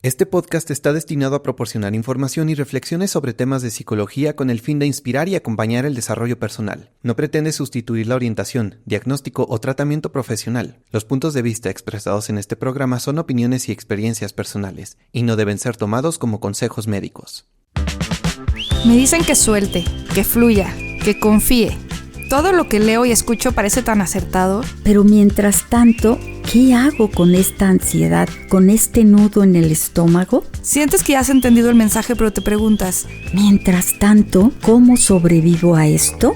Este podcast está destinado a proporcionar información y reflexiones sobre temas de psicología con el fin de inspirar y acompañar el desarrollo personal. No pretende sustituir la orientación, diagnóstico o tratamiento profesional. Los puntos de vista expresados en este programa son opiniones y experiencias personales, y no deben ser tomados como consejos médicos. Me dicen que suelte, que fluya, que confíe. Todo lo que leo y escucho parece tan acertado. Pero mientras tanto, ¿qué hago con esta ansiedad, con este nudo en el estómago? Sientes que ya has entendido el mensaje, pero te preguntas, Mientras tanto, ¿cómo sobrevivo a esto?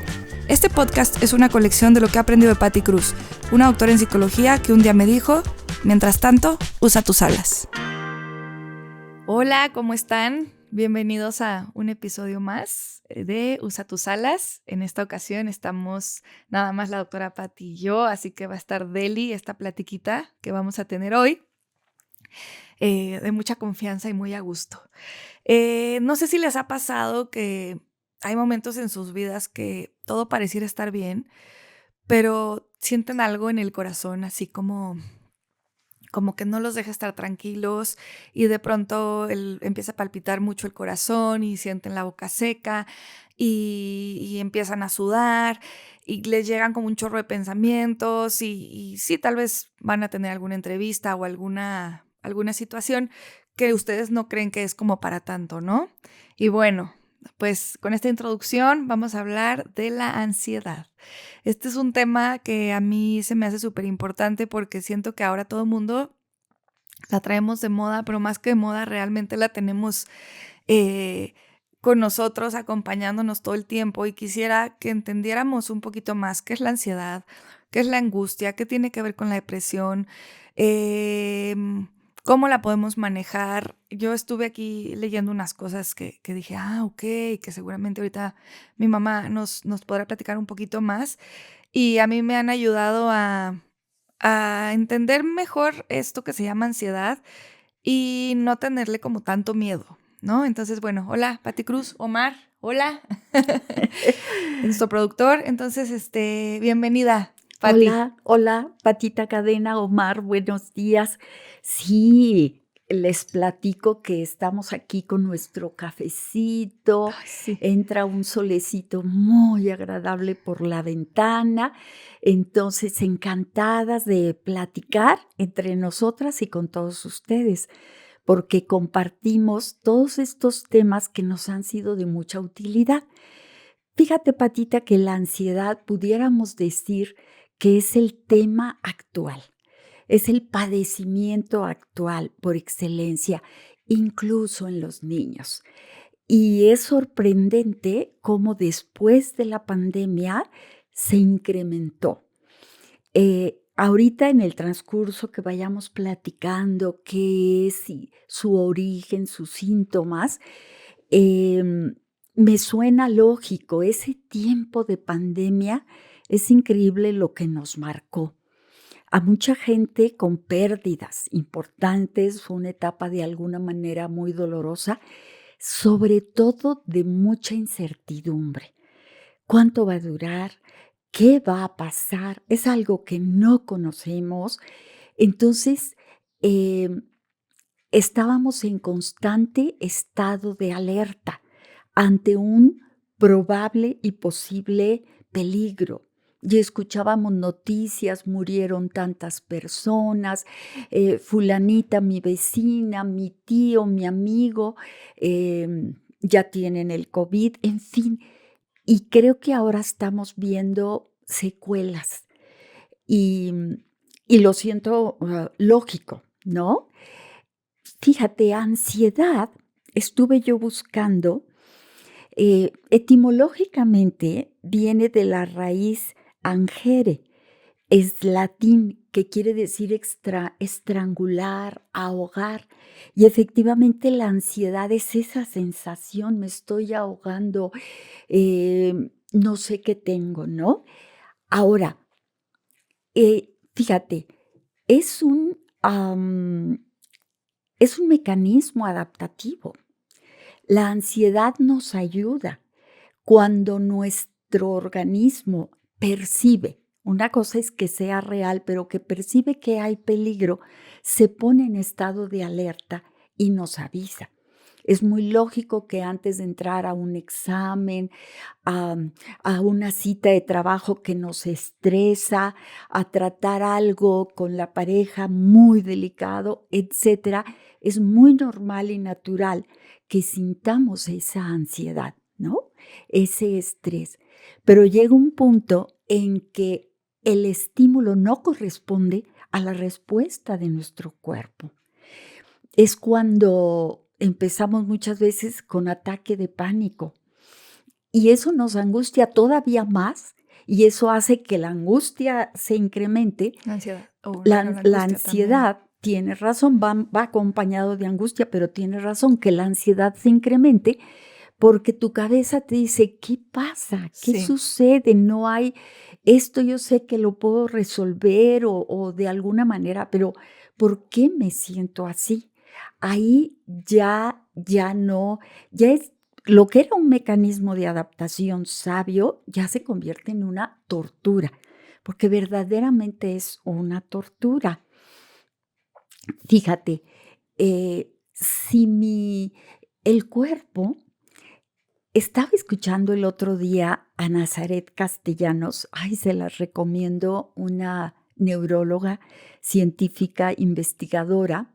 este podcast es una colección de lo que he aprendido de Patti Cruz, una doctora en psicología que un día me dijo, mientras tanto, usa tus alas. Hola, ¿cómo están? Bienvenidos a un episodio más de Usa tus alas. En esta ocasión estamos nada más la doctora Patti y yo, así que va a estar deli esta platiquita que vamos a tener hoy, de mucha confianza y muy a gusto. No sé si les ha pasado que hay momentos en sus vidas que todo pareciera estar bien, pero sienten algo en el corazón, así como que no los deja estar tranquilos y de pronto empieza a palpitar mucho el corazón y sienten la boca seca y empiezan a sudar y les llegan como un chorro de pensamientos y sí, tal vez van a tener alguna entrevista o alguna situación que ustedes no creen que es como para tanto, ¿no? Y bueno, pues con esta introducción vamos a hablar de la ansiedad. Este es un tema que a mí se me hace súper importante porque siento que ahora todo el mundo la traemos de moda, pero más que de moda realmente la tenemos con nosotros, acompañándonos todo el tiempo, y quisiera que entendiéramos un poquito más qué es la ansiedad, qué es la angustia, qué tiene que ver con la depresión, cómo la podemos manejar. Yo estuve aquí leyendo unas cosas que dije, ok, que seguramente ahorita mi mamá nos podrá platicar un poquito más, y a mí me han ayudado a entender mejor esto que se llama ansiedad y no tenerle como tanto miedo, ¿no? Entonces, bueno, hola, Patti Cruz, Omar, hola, nuestro productor. Entonces, bienvenida, Patti. Hola, Patita Cadena, Omar, buenos días. Sí, les platico que estamos aquí con nuestro cafecito. Ay, sí. Entra un solecito muy agradable por la ventana. Entonces, encantadas de platicar entre nosotras y con todos ustedes, porque compartimos todos estos temas que nos han sido de mucha utilidad. Fíjate, Patita, que la ansiedad pudiéramos decir que es el tema actual, es el padecimiento actual por excelencia, incluso en los niños. Y es sorprendente cómo después de la pandemia se incrementó. Ahorita en el transcurso que vayamos platicando qué es y su origen, sus síntomas, me suena lógico. Ese tiempo de pandemia es increíble lo que nos marcó. A mucha gente con pérdidas importantes, fue una etapa de alguna manera muy dolorosa, sobre todo de mucha incertidumbre. ¿Cuánto va a durar? ¿Qué va a pasar? Es algo que no conocemos. Entonces, estábamos en constante estado de alerta ante un probable y posible peligro. Y escuchábamos noticias, murieron tantas personas, fulanita, mi vecina, mi tío, mi amigo, ya tienen el COVID, en fin. Y creo que ahora estamos viendo secuelas y, y lo siento lógico, ¿no? Fíjate, ansiedad, estuve yo buscando, etimológicamente viene de la raíz angere, es latín, que quiere decir estrangular, ahogar, y efectivamente la ansiedad es esa sensación, me estoy ahogando, no sé qué tengo, ¿no? Ahora, fíjate, es es un mecanismo adaptativo. La ansiedad nos ayuda cuando nuestro organismo percibe, una cosa es que sea real, pero que percibe que hay peligro, se pone en estado de alerta y nos avisa. Es muy lógico que antes de entrar a un examen, a, a una cita de trabajo que nos estresa, a tratar algo con la pareja muy delicado, etcétera, es muy normal y natural que sintamos esa ansiedad, ¿no? Ese estrés. Pero llega un punto en que el estímulo no corresponde a la respuesta de nuestro cuerpo. Es cuando empezamos muchas veces con ataque de pánico y eso nos angustia todavía más y eso hace que la angustia se incremente. La ansiedad. La angustia ansiedad, tiene razón, va acompañado de angustia, pero tiene razón que la ansiedad se incremente porque tu cabeza te dice, ¿qué pasa? ¿Qué Sí. sucede? No hay, esto yo sé que lo puedo resolver o de alguna manera, pero ¿por qué me siento así? Ahí ya no, ya es lo que era un mecanismo de adaptación sabio, ya se convierte en una tortura, porque verdaderamente es una tortura. Fíjate, si el cuerpo, estaba escuchando el otro día a Nazaret Castellanos, ay, se las recomiendo, una neuróloga, científica, investigadora,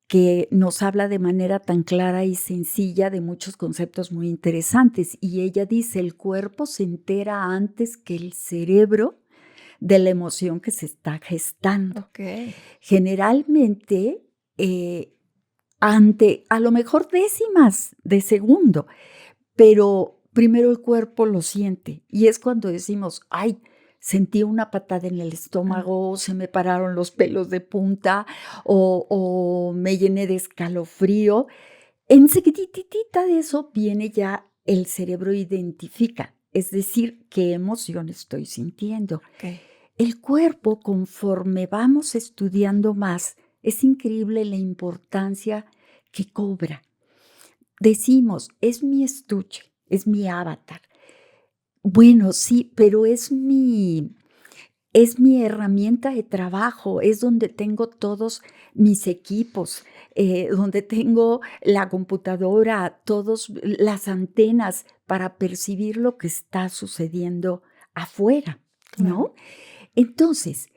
que nos habla de manera tan clara y sencilla de muchos conceptos muy interesantes. Y ella dice, el cuerpo se entera antes que el cerebro de la emoción que se está gestando. Ok. Generalmente, ante a lo mejor décimas de segundo, pero primero el cuerpo lo siente. Y es cuando decimos, ay, sentí una patada en el estómago, se me pararon los pelos de punta o me llené de escalofrío. Enseguiditita de eso viene ya el cerebro identifica, es decir, qué emoción estoy sintiendo. Ok. El cuerpo, conforme vamos estudiando más, es increíble la importancia que cobra. Decimos, es mi estuche, es mi avatar. Bueno, sí, pero es mi herramienta de trabajo, es donde tengo todos mis equipos, donde tengo la computadora, todas las antenas para percibir lo que está sucediendo afuera, ¿no? Claro. Entonces,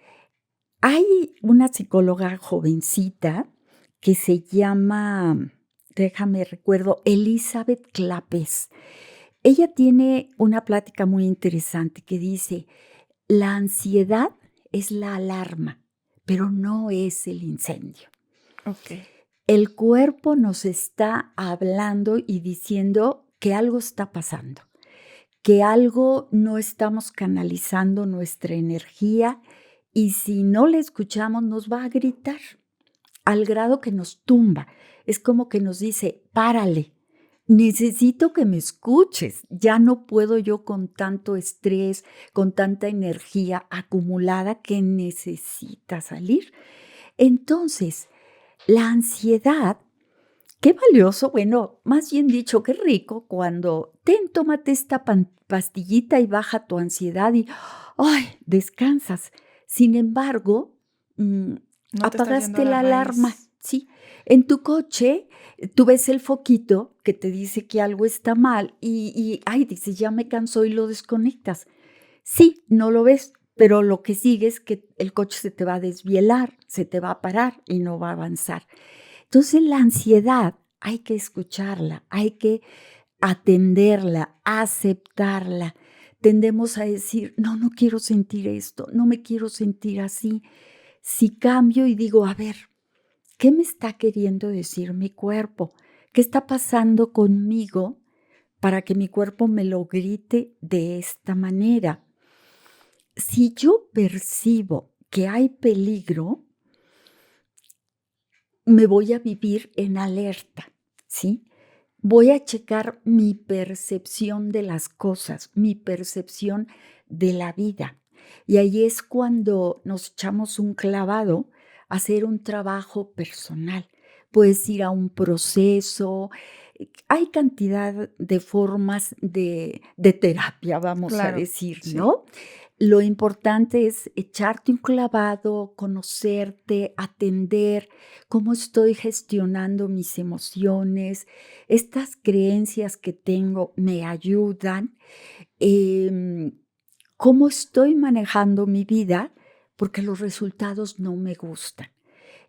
hay una psicóloga jovencita que se llama, déjame recuerdo, Elizabeth Clapes. Ella tiene una plática muy interesante que dice, la ansiedad es la alarma, pero no es el incendio. Ok. El cuerpo nos está hablando y diciendo que algo está pasando, que algo no estamos canalizando nuestra energía y si no le escuchamos nos va a gritar al grado que nos tumba. Es como que nos dice, párale, necesito que me escuches, ya no puedo yo con tanto estrés, con tanta energía acumulada que necesita salir. Entonces, la ansiedad, qué valioso, bueno, más bien dicho, qué rico cuando tómate esta pastillita y baja tu ansiedad y, ay, descansas. Sin embargo, No te estás yendo apagaste a la la alarma, raíz. ¿sí? En tu coche, tú ves el foquito que te dice que algo está mal y ay, dices, ya me cansó y lo desconectas. Sí, no lo ves, pero lo que sigue es que el coche se te va a desvielar, se te va a parar y no va a avanzar. Entonces, la ansiedad hay que escucharla, hay que atenderla, aceptarla. Tendemos a decir, no, no quiero sentir esto, no me quiero sentir así. Si cambio y digo, a ver, ¿qué me está queriendo decir mi cuerpo? ¿Qué está pasando conmigo para que mi cuerpo me lo grite de esta manera? Si yo percibo que hay peligro, me voy a vivir en alerta, ¿sí? Voy a checar mi percepción de las cosas, mi percepción de la vida. Y ahí es cuando nos echamos un clavado a hacer un trabajo personal. Puedes ir a un proceso. Hay cantidad de formas de terapia, vamos a Claro, decir, sí. ¿no? lo importante es echarte un clavado, conocerte, atender cómo estoy gestionando mis emociones. Estas creencias que tengo me ayudan. Em, cómo estoy manejando mi vida, porque los resultados no me gustan.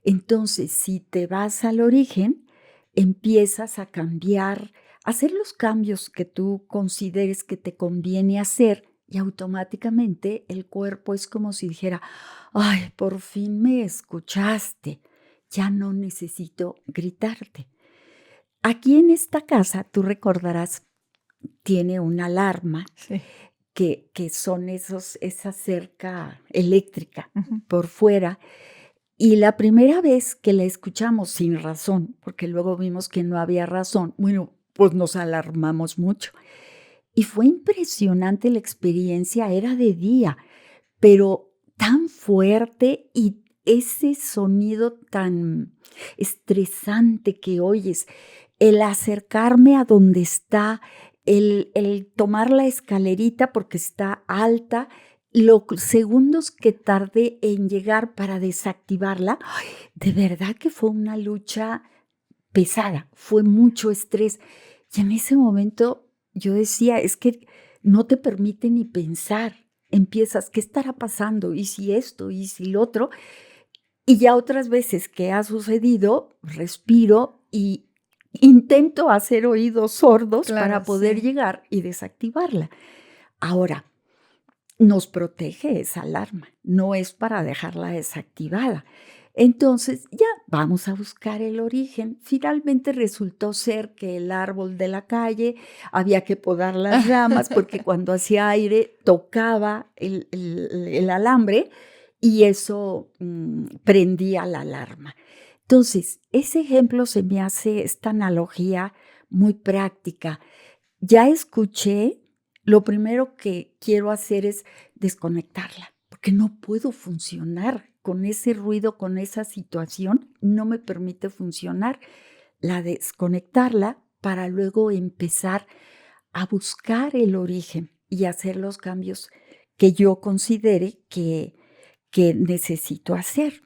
Entonces, si te vas al origen, empiezas a cambiar, hacer los cambios que tú consideres que te conviene hacer y automáticamente el cuerpo es como si dijera, ay, por fin me escuchaste, ya no necesito gritarte. Aquí en esta casa, tú recordarás, tiene una alarma Sí. que son esa cerca eléctrica Ujú. por fuera. Y la primera vez que la escuchamos sin razón, porque luego vimos que no había razón, bueno, pues nos alarmamos mucho. Y fue impresionante la experiencia, era de día, pero tan fuerte y ese sonido tan estresante que oyes, el acercarme a donde está, el tomar la escalerita porque está alta, los segundos que tardé en llegar para desactivarla, ay, de verdad que fue una lucha pesada, fue mucho estrés. Y en ese momento yo decía, es que no te permite ni pensar. Empiezas, ¿qué estará pasando? ¿Y si esto? ¿Y si lo otro? Y ya otras veces que ha sucedido, respiro y intento hacer oídos sordos Claro, para poder sí. llegar y desactivarla. Ahora, nos protege esa alarma, no es para dejarla desactivada. Entonces, ya vamos a buscar el origen. Finalmente resultó ser que el árbol de la calle había que podar las ramas porque cuando hacía aire tocaba el alambre y eso prendía la alarma. Entonces, ese ejemplo se me hace esta analogía muy práctica. Ya escuché, lo primero que quiero hacer es desconectarla, porque no puedo funcionar con ese ruido, con esa situación, no me permite funcionar. La desconectarla para luego empezar a buscar el origen y hacer los cambios que yo considere que necesito hacer.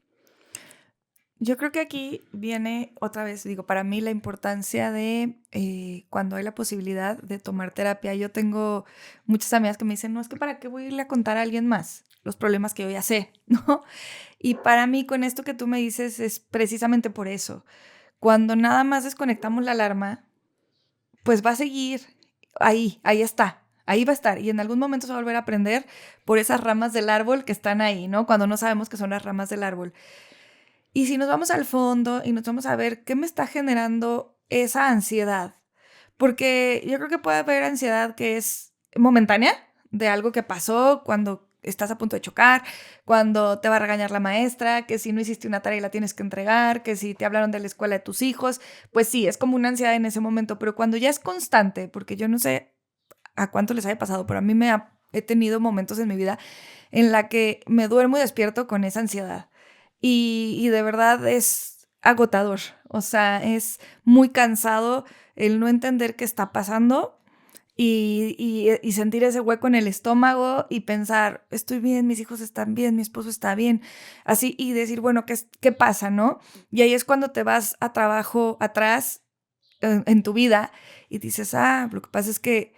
Yo creo que aquí viene otra vez, digo, para mí la importancia de cuando hay la posibilidad de tomar terapia. Yo tengo muchas amigas que me dicen, no, es que para qué voy a irle a contar a alguien más los problemas que yo ya sé, ¿no? Y para mí con esto que tú me dices es precisamente por eso. Cuando nada más desconectamos la alarma, pues va a seguir ahí está. Ahí va a estar y en algún momento se va a volver a prender por esas ramas del árbol que están ahí, ¿no? Cuando no sabemos que son las ramas del árbol. Y si nos vamos al fondo y nos vamos a ver qué me está generando esa ansiedad, porque yo creo que puede haber ansiedad que es momentánea de algo que pasó cuando estás a punto de chocar, cuando te va a regañar la maestra, que si no hiciste una tarea y la tienes que entregar, que si te hablaron de la escuela de tus hijos, pues sí, es como una ansiedad en ese momento, pero cuando ya es constante, porque yo no sé a cuánto les haya pasado, pero a mí he tenido momentos en mi vida en la que me duermo y despierto con esa ansiedad. Y de verdad es agotador, o sea, es muy cansado el no entender qué está pasando y sentir ese hueco en el estómago y pensar, estoy bien, mis hijos están bien, mi esposo está bien, así, y decir, bueno, ¿qué pasa, no? Y ahí es cuando te vas a trabajo atrás en tu vida y dices, lo que pasa es que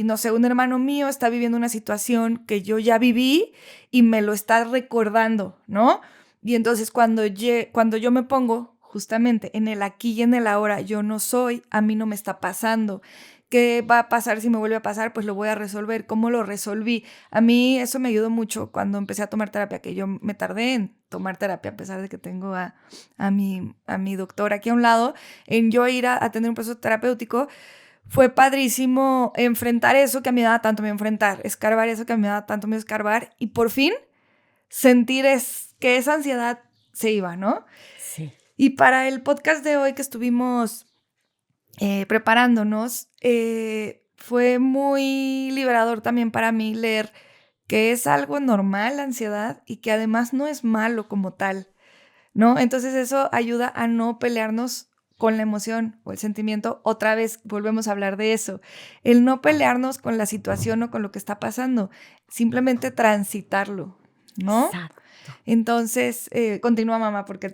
no sé, un hermano mío está viviendo una situación que yo ya viví y me lo está recordando, ¿no? Y entonces cuando yo me pongo justamente en el aquí y en el ahora, yo no soy, a mí no me está pasando. ¿Qué va a pasar si me vuelve a pasar? Pues lo voy a resolver. ¿Cómo lo resolví? A mí eso me ayudó mucho cuando empecé a tomar terapia, que yo me tardé en tomar terapia, a pesar de que tengo a mi doctor aquí a un lado, en yo ir a tener un proceso terapéutico. Fue padrísimo enfrentar eso que a mí me daba tanto miedo enfrentar, escarbar eso que a mí me daba tanto miedo escarbar y por fin sentir que esa ansiedad se iba, ¿no? Sí. Y para el podcast de hoy que estuvimos preparándonos, fue muy liberador también para mí leer que es algo normal la ansiedad y que además no es malo como tal, ¿no? Entonces eso ayuda a no pelearnos con la emoción o el sentimiento, otra vez volvemos a hablar de eso. El no pelearnos con la situación o con lo que está pasando, simplemente transitarlo, ¿no? Exacto. Entonces, continúa, mamá, porque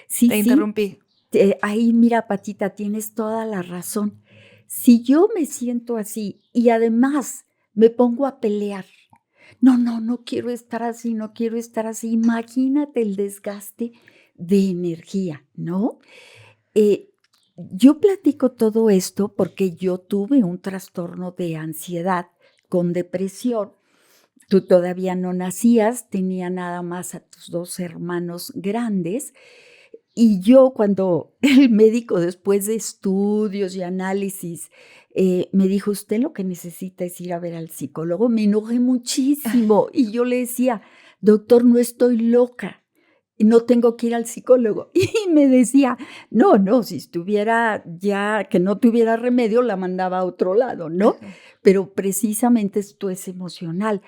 Sí, te interrumpí. Ahí, mira, Patita, tienes toda la razón. Si yo me siento así y además me pongo a pelear, no quiero estar así, no quiero estar así. Imagínate el desgaste de energía, ¿no? Eh, yo platico todo esto porque yo tuve un trastorno de ansiedad con depresión. Tú todavía no nacías, tenía nada más a tus 2 hermanos grandes. Y yo cuando el médico, después de estudios y análisis, me dijo: "Usted lo que necesita es ir a ver al psicólogo", me enojé muchísimo. Y yo le decía: "Doctor, no estoy loca, no tengo que ir al psicólogo". Y me decía: "No, si estuviera ya que no tuviera remedio, la mandaba a otro lado", ¿no? Pero precisamente esto es emocional.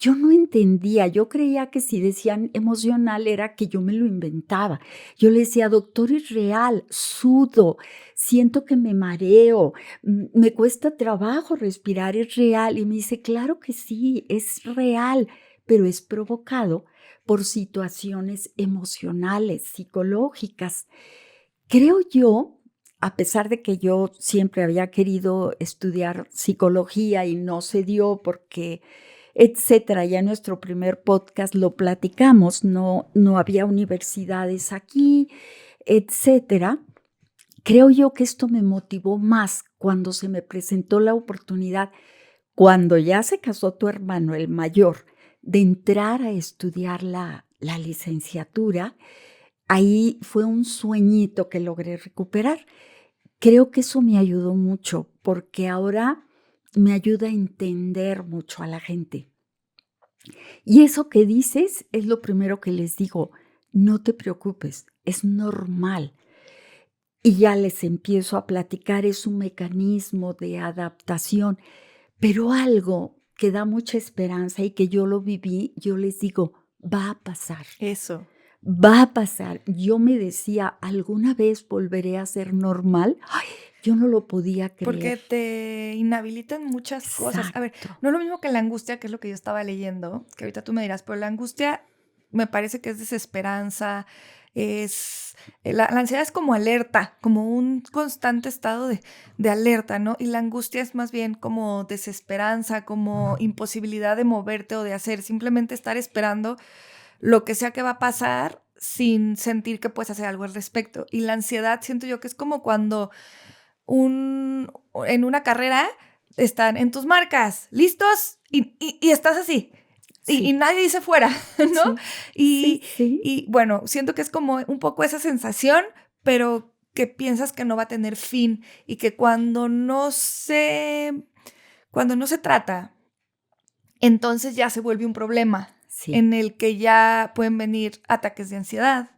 Yo no entendía, yo creía que si decían emocional era que yo me lo inventaba. Yo le decía: "Doctor, es real, sudo, siento que me mareo, me cuesta trabajo respirar, es real". Y me dice: "Claro que sí, es real, pero es provocado por situaciones emocionales, psicológicas". Creo yo, a pesar de que yo siempre había querido estudiar psicología y no se dio porque etcétera. Ya en nuestro primer podcast lo platicamos, no había universidades aquí, etcétera. Creo yo que esto me motivó más cuando se me presentó la oportunidad, cuando ya se casó tu hermano, el mayor, de entrar a estudiar la licenciatura. Ahí fue un sueñito que logré recuperar. Creo que eso me ayudó mucho, porque ahora me ayuda a entender mucho a la gente. Y eso que dices es lo primero que les digo: "No te preocupes, es normal". Y ya les empiezo a platicar, es un mecanismo de adaptación, pero algo que da mucha esperanza y que yo lo viví, yo les digo: "Va a pasar, Eso. va a pasar". Yo me decía: "¿Alguna vez volveré a ser normal?". Ay, yo no lo podía Porque creer. te inhabilitan muchas cosas. A ver, Exacto. no es lo mismo que la angustia, que es lo que yo estaba leyendo, que ahorita tú me dirás, pero la angustia me parece que es desesperanza, es la ansiedad es como alerta, como un constante estado de alerta, ¿no? Y la angustia es más bien como desesperanza, como imposibilidad de moverte o de hacer, simplemente estar esperando lo que sea que va a pasar sin sentir que puedes hacer algo al respecto. Y la ansiedad siento yo que es como cuando en una carrera están en tus marcas, listos, y estás así. Y Sí, nadie dice fuera, ¿no? sí, sí, Y, sí. y bueno, siento que es como un poco esa sensación, pero que piensas que no va a tener fin y que cuando no se trata, entonces ya se vuelve un problema Sí. en el que ya pueden venir ataques de ansiedad,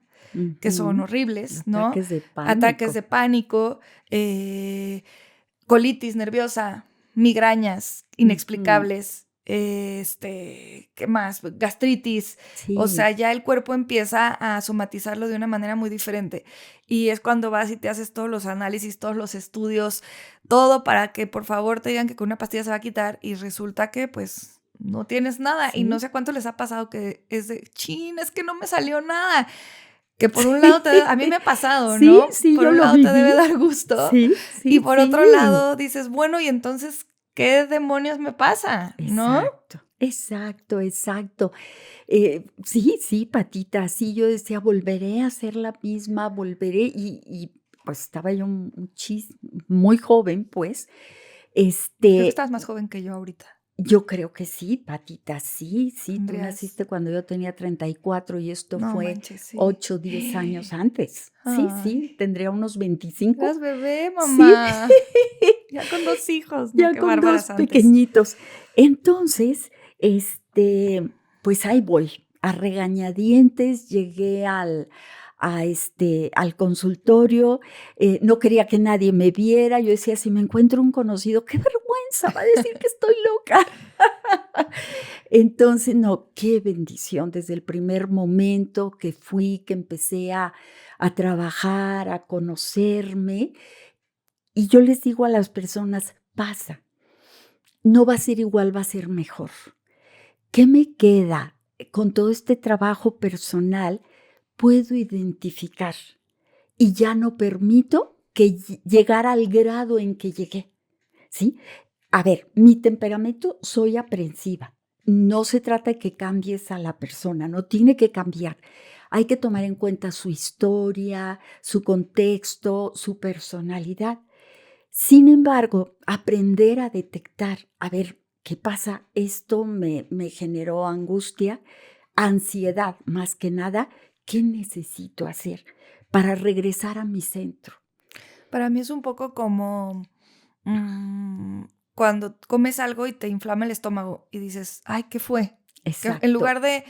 que son Ujú. horribles, ¿no? Ataques de Ataques pánico. de pánico, colitis nerviosa, migrañas Ujú. inexplicables, ¿qué más? Gastritis. O Sí, sea, ya el cuerpo empieza a somatizarlo de una manera muy diferente. Y es cuando vas y te haces todos los análisis, todos los estudios, todo para que por favor te digan que con una pastilla se va a quitar y resulta que pues no tienes nada. Y no sí. sé cuánto les ha pasado que es de, chin, es que no me salió nada. Que por un lado Sí. a mí me ha pasado, Sí, ¿no? sí, Por yo un lo lado te debe viví. dar gusto Sí, y sí, por otro sí. lado dices, bueno, y entonces, ¿qué demonios me pasa? ¿No? Exacto, exacto, exacto. Sí, Patita, sí, yo decía: "Volveré a ser la misma, volveré", pues, estaba yo muy joven, pues, Creo que este, estás más joven que yo ahorita. yo creo que sí, Patita, sí, sí, tú Tendrías, naciste cuando yo tenía 34 y esto no fue manches, sí. 8, 10 años antes. Sí, Ay, sí, tendría unos 25. eras bebé, Sí, mamá. Ya con 2 hijos, no, ya qué con 2 bárbaras antes. pequeñitos. Entonces, pues ahí voy, a regañadientes llegué al consultorio, no quería que nadie me viera. Yo decía, si me encuentro un conocido, qué vergüenza, va a decir que estoy loca. Entonces, no, qué bendición desde el primer momento que fui, que empecé a trabajar, a conocerme. Y yo les digo a las personas, pasa, no va a ser igual, va a ser mejor. ¿Qué me queda? Con todo este trabajo personal, puedo identificar y ya no permito que llegara al grado en que llegué, ¿sí? A ver, mi temperamento, soy aprensiva. No se trata de que cambies a la persona, no tiene que cambiar. Hay que tomar en cuenta su historia, su contexto, su personalidad. Sin embargo, aprender a detectar, a ver, ¿qué pasa? Esto me generó angustia, ansiedad, más que nada. ¿Qué necesito hacer para regresar a mi centro? Para mí es un poco como cuando comes algo y te inflama el estómago y dices, ay, ¿qué fue? Que en Exacto, lugar de,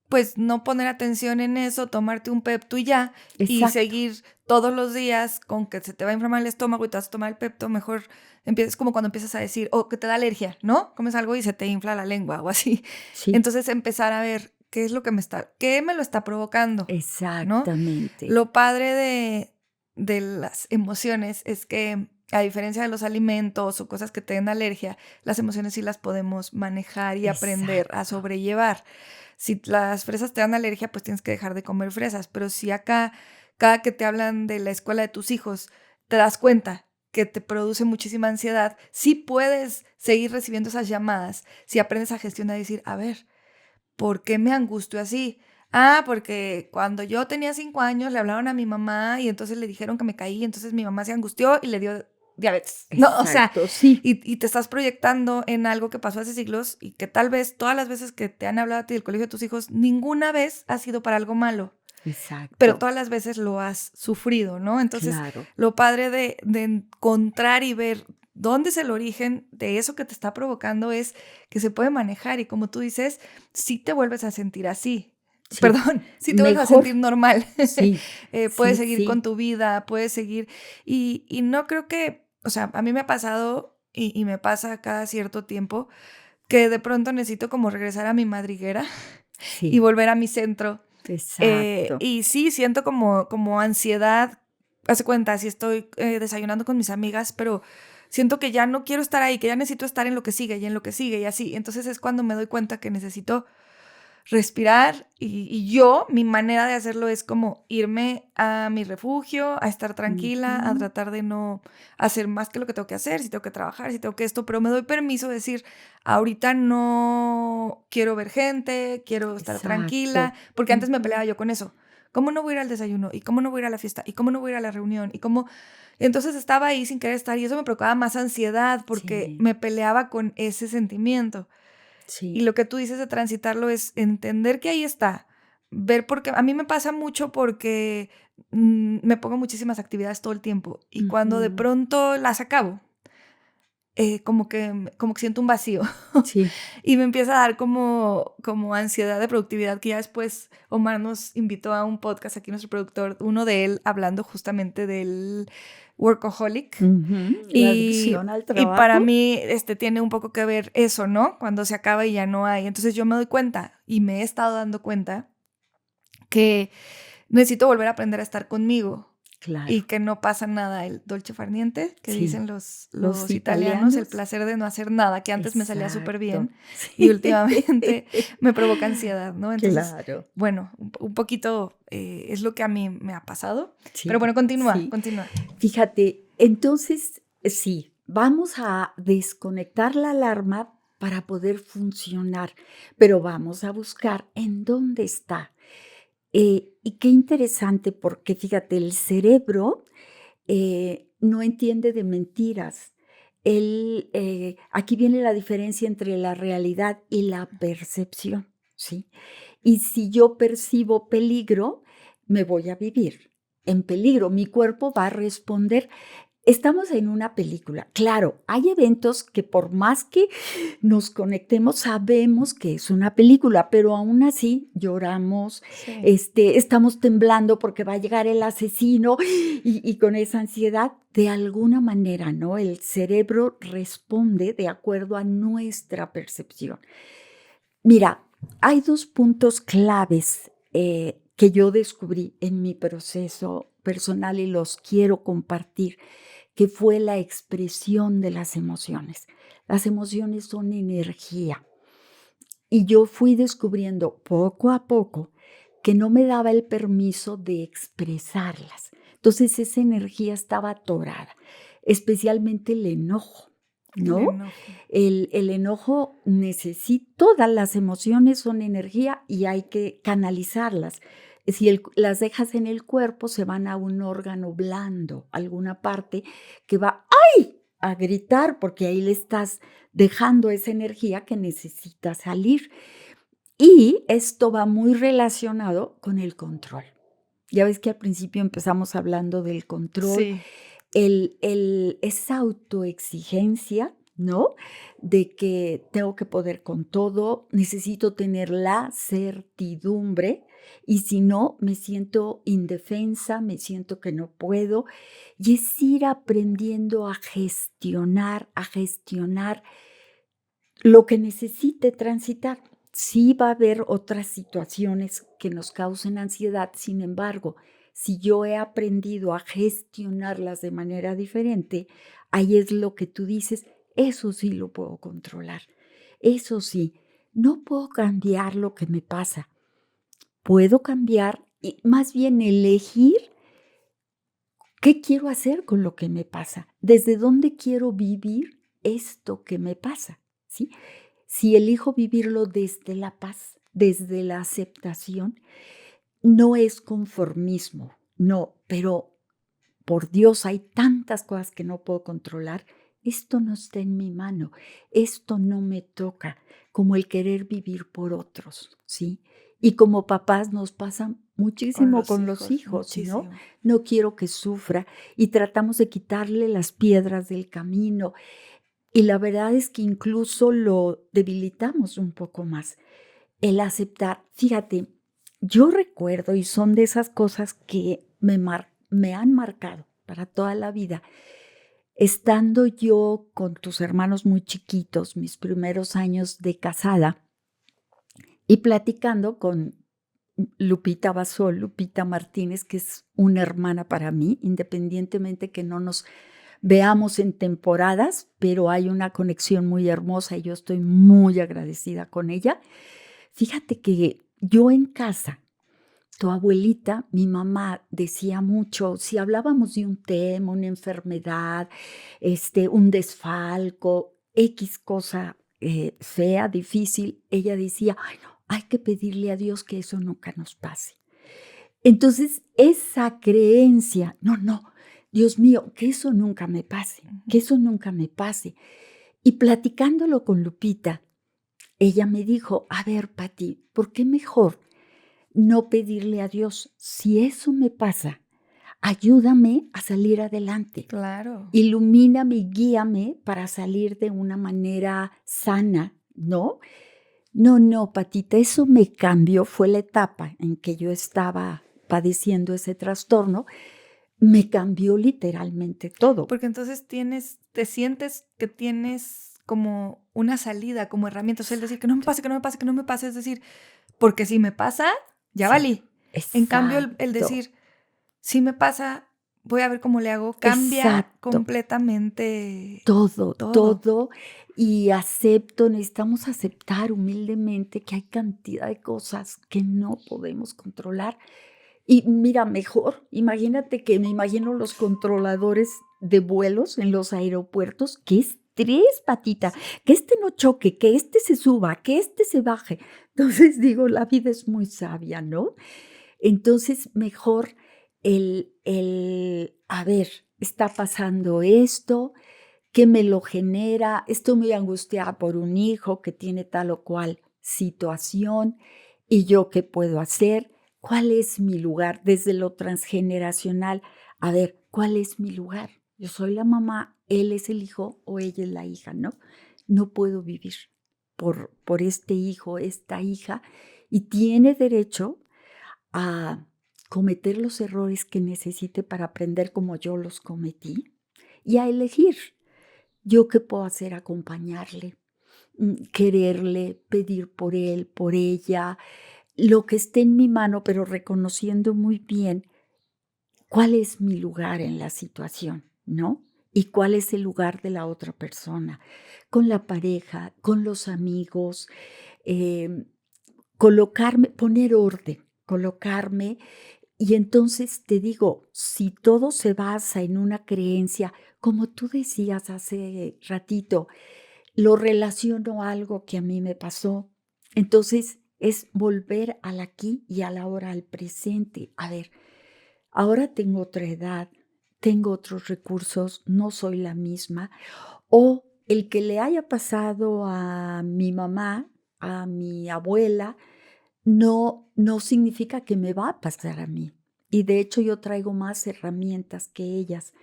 pues, no poner atención en eso, tomarte un Pepto y ya, y exacto. seguir todos los días con que se te va a inflamar el estómago y te vas a tomar el Pepto, mejor empiezas como cuando empiezas a decir, o que te da alergia, ¿no? Comes algo y se te infla la lengua o así. Sí, Entonces empezar a ver qué es lo que qué me lo está provocando, ¿no? exactamente. Lo padre de las emociones es que, a diferencia de los alimentos o cosas que te den alergia, las emociones sí las podemos manejar y aprender a Exacto. sobrellevar. Si las fresas te dan alergia, pues tienes que dejar de comer fresas. Pero si acá, cada que te hablan de la escuela de tus hijos, te das cuenta que te produce muchísima ansiedad, sí puedes seguir recibiendo esas llamadas si aprendes a gestionar y decir, a ver, ¿por qué me angustio así? Ah, porque cuando yo tenía 5 años le hablaron a mi mamá y entonces le dijeron que me caí, entonces mi mamá se angustió y le dio diabetes. No, o sea, Exacto, sí. y te estás proyectando en algo que pasó hace siglos y que tal vez todas las veces que te han hablado a ti del colegio de tus hijos, ninguna vez ha sido para algo malo, pero Exacto, todas las veces lo has sufrido, ¿no? Entonces, claro. lo padre de encontrar y ver dónde es el origen de eso que te está provocando es que se puede manejar y como tú dices, si te vuelves a sentir así. Sí, Perdón, si te vuelves a mejor. sentir normal. Sí, Puedes sí, seguir con sí. tu vida, puedes seguir. Y no creo que, o sea, a mí me ha pasado y me pasa cada cierto tiempo que de pronto necesito como regresar a mi madriguera y Sí, volver a mi centro. exacto. Y sí, siento como ansiedad. Hace cuenta, si estoy desayunando con mis amigas, pero siento que ya no quiero estar ahí, que ya necesito estar en lo que sigue y en lo que sigue y así. Entonces es cuando me doy cuenta que necesito respirar y yo, mi manera de hacerlo es como irme a mi refugio, a estar tranquila, a Ujú. tratar de no hacer más que lo que tengo que hacer, si tengo que trabajar, si tengo que esto, pero me doy permiso de decir, ahorita no quiero ver gente, quiero estar tranquila, Exacto. porque antes me Ujú. peleaba yo con eso. ¿Cómo no voy a ir al desayuno? ¿Y cómo no voy a ir a la fiesta? ¿Y cómo no voy a ir a la reunión? ¿Y cómo? Entonces estaba ahí sin querer estar y eso me provocaba más ansiedad porque Sí, me peleaba con ese sentimiento. Y sí. lo que tú dices de transitarlo es entender que ahí está, ver porque a mí me pasa mucho porque me pongo muchísimas actividades todo el tiempo y cuando de Ujú. pronto las acabo, como que siento un vacío Sí, y me empieza a dar como ansiedad de productividad que ya después Omar nos invitó a un podcast aquí, nuestro productor, uno de él hablando justamente del workaholic. ujú. La Y, adicción al y para trabajo. mí tiene un poco que ver eso, ¿no? Cuando se acaba y ya no hay. Entonces yo me doy cuenta y me he estado dando cuenta que necesito volver a aprender a estar conmigo y Claro, que no pasa nada. El dolce far niente, que sí. dicen los, Los los italianos, el italianos. placer de no hacer nada, que antes me salía súper Exacto. bien y Sí. últimamente me provoca ansiedad, ¿no? Entonces, Claro. bueno, un poquito es lo que a mí me ha pasado. Pero Sí, bueno, continúa, sí. continúa. Fíjate, entonces, sí, vamos a desconectar la alarma para poder funcionar, pero vamos a buscar en dónde está. Y qué interesante, porque fíjate, el cerebro no entiende de mentiras. Aquí viene la diferencia entre la realidad y la percepción, ¿sí? Y si yo percibo peligro, me voy a vivir en peligro. Mi cuerpo va a responder. estamos en una película. Claro, hay eventos que por más que nos conectemos, sabemos que es una película, pero aún así lloramos, Sí. estamos temblando porque va a llegar el asesino y con esa ansiedad, de alguna manera, ¿no? El cerebro responde de acuerdo a nuestra percepción. Mira, hay 2 puntos claves que yo descubrí en mi proceso personal y los quiero compartir, que fue la expresión de las emociones. Las emociones son energía. Y yo fui descubriendo poco a poco que no me daba el permiso de expresarlas. Entonces esa energía estaba atorada, especialmente el enojo, El ¿no? enojo. El enojo todas las emociones son energía y hay que canalizarlas. Si las dejas en el cuerpo, se van a un órgano blando, alguna parte que va ¡ay! A gritar, porque ahí le estás dejando esa energía que necesita salir. Y esto va muy relacionado con el control. Ya ves que al principio empezamos hablando del control, Sí. esa autoexigencia, ¿no? De que tengo que poder con todo, necesito tener la certidumbre y si no, me siento indefensa, me siento que no puedo. Y es ir aprendiendo a gestionar lo que necesite transitar. Sí va a haber otras situaciones que nos causen ansiedad, sin embargo, si yo he aprendido a gestionarlas de manera diferente, ahí es lo que tú dices, eso sí lo puedo controlar. Eso sí, no puedo cambiar lo que me pasa. Puedo cambiar y más bien elegir qué quiero hacer con lo que me pasa, desde dónde quiero vivir esto que me pasa, ¿sí? Si elijo vivirlo desde la paz, desde la aceptación, no es conformismo, no, pero por Dios hay tantas cosas que no puedo controlar. Esto no está en mi mano, esto no me toca, como el querer vivir por otros, ¿sí? Y como papás nos pasa muchísimo con los hijos, ¿no? muchísimo. No quiero que sufra y tratamos de quitarle las piedras del camino. Y la verdad es que incluso lo debilitamos un poco más. El aceptar, fíjate, yo recuerdo y son de esas cosas que me han marcado para toda la vida. Estando yo con tus hermanos muy chiquitos, mis primeros años de casada, y platicando con Lupita Basol, Lupita Martínez, que es una hermana para mí, independientemente que no nos veamos en temporadas, pero hay una conexión muy hermosa y yo estoy muy agradecida con ella. Fíjate que yo en casa, tu abuelita, mi mamá decía mucho, si hablábamos de un tema, una enfermedad, un desfalco, X cosa fea, difícil, ella decía, ay no, hay que pedirle a Dios que eso nunca nos pase. Entonces, esa creencia, no, Dios mío, que eso nunca me pase, que eso nunca me pase. Y platicándolo con Lupita, ella me dijo, a ver, Pati, ¿por qué mejor no pedirle a Dios, si eso me pasa, ayúdame a salir adelante? Claro. Ilumíname y guíame para salir de una manera sana, ¿no? No, Patita, eso me cambió, fue la etapa en que yo estaba padeciendo ese trastorno, me cambió literalmente todo. Porque entonces te sientes que tienes como una salida, como herramienta. O sea, el decir que no me pase, que no me pase, que no me pase, es decir, porque si me pasa, ya Sí, valí. En cambio, el exacto. decir, si me pasa, voy a ver cómo le hago, cambia Exacto. completamente Todo, y necesitamos aceptar humildemente que hay cantidad de cosas que no podemos controlar. Y mira, mejor, imagínate que me imagino los controladores de vuelos en los aeropuertos, qué estrés, Patita, que no choque, que se suba, que se baje. Entonces digo, la vida es muy sabia, ¿no? Entonces, mejor a ver, está pasando esto, ¿qué me lo genera? Estoy muy angustiada por un hijo que tiene tal o cual situación y yo qué puedo hacer, cuál es mi lugar desde lo transgeneracional. A ver, ¿cuál es mi lugar? Yo soy la mamá, él es el hijo o ella es la hija, ¿no? No puedo vivir por este hijo, esta hija, y tiene derecho a cometer los errores que necesite para aprender como yo los cometí y a elegir. ¿Yo qué puedo hacer? Acompañarle, quererle, pedir por él, por ella, lo que esté en mi mano, pero reconociendo muy bien cuál es mi lugar en la situación, ¿no? Y cuál es el lugar de la otra persona, con la pareja, con los amigos, em, colocarme, poner orden, colocarme. Y entonces te digo, si todo se basa en una creencia, como tú decías hace ratito, lo relaciono a algo que a mí me pasó. Entonces es volver al aquí y a la hora, al presente. A ver, ahora tengo otra edad, tengo otros recursos, no soy la misma. O el que le haya pasado a mi mamá, a mi abuela, no significa que me va a pasar a mí. Y de hecho yo traigo más herramientas que ellas,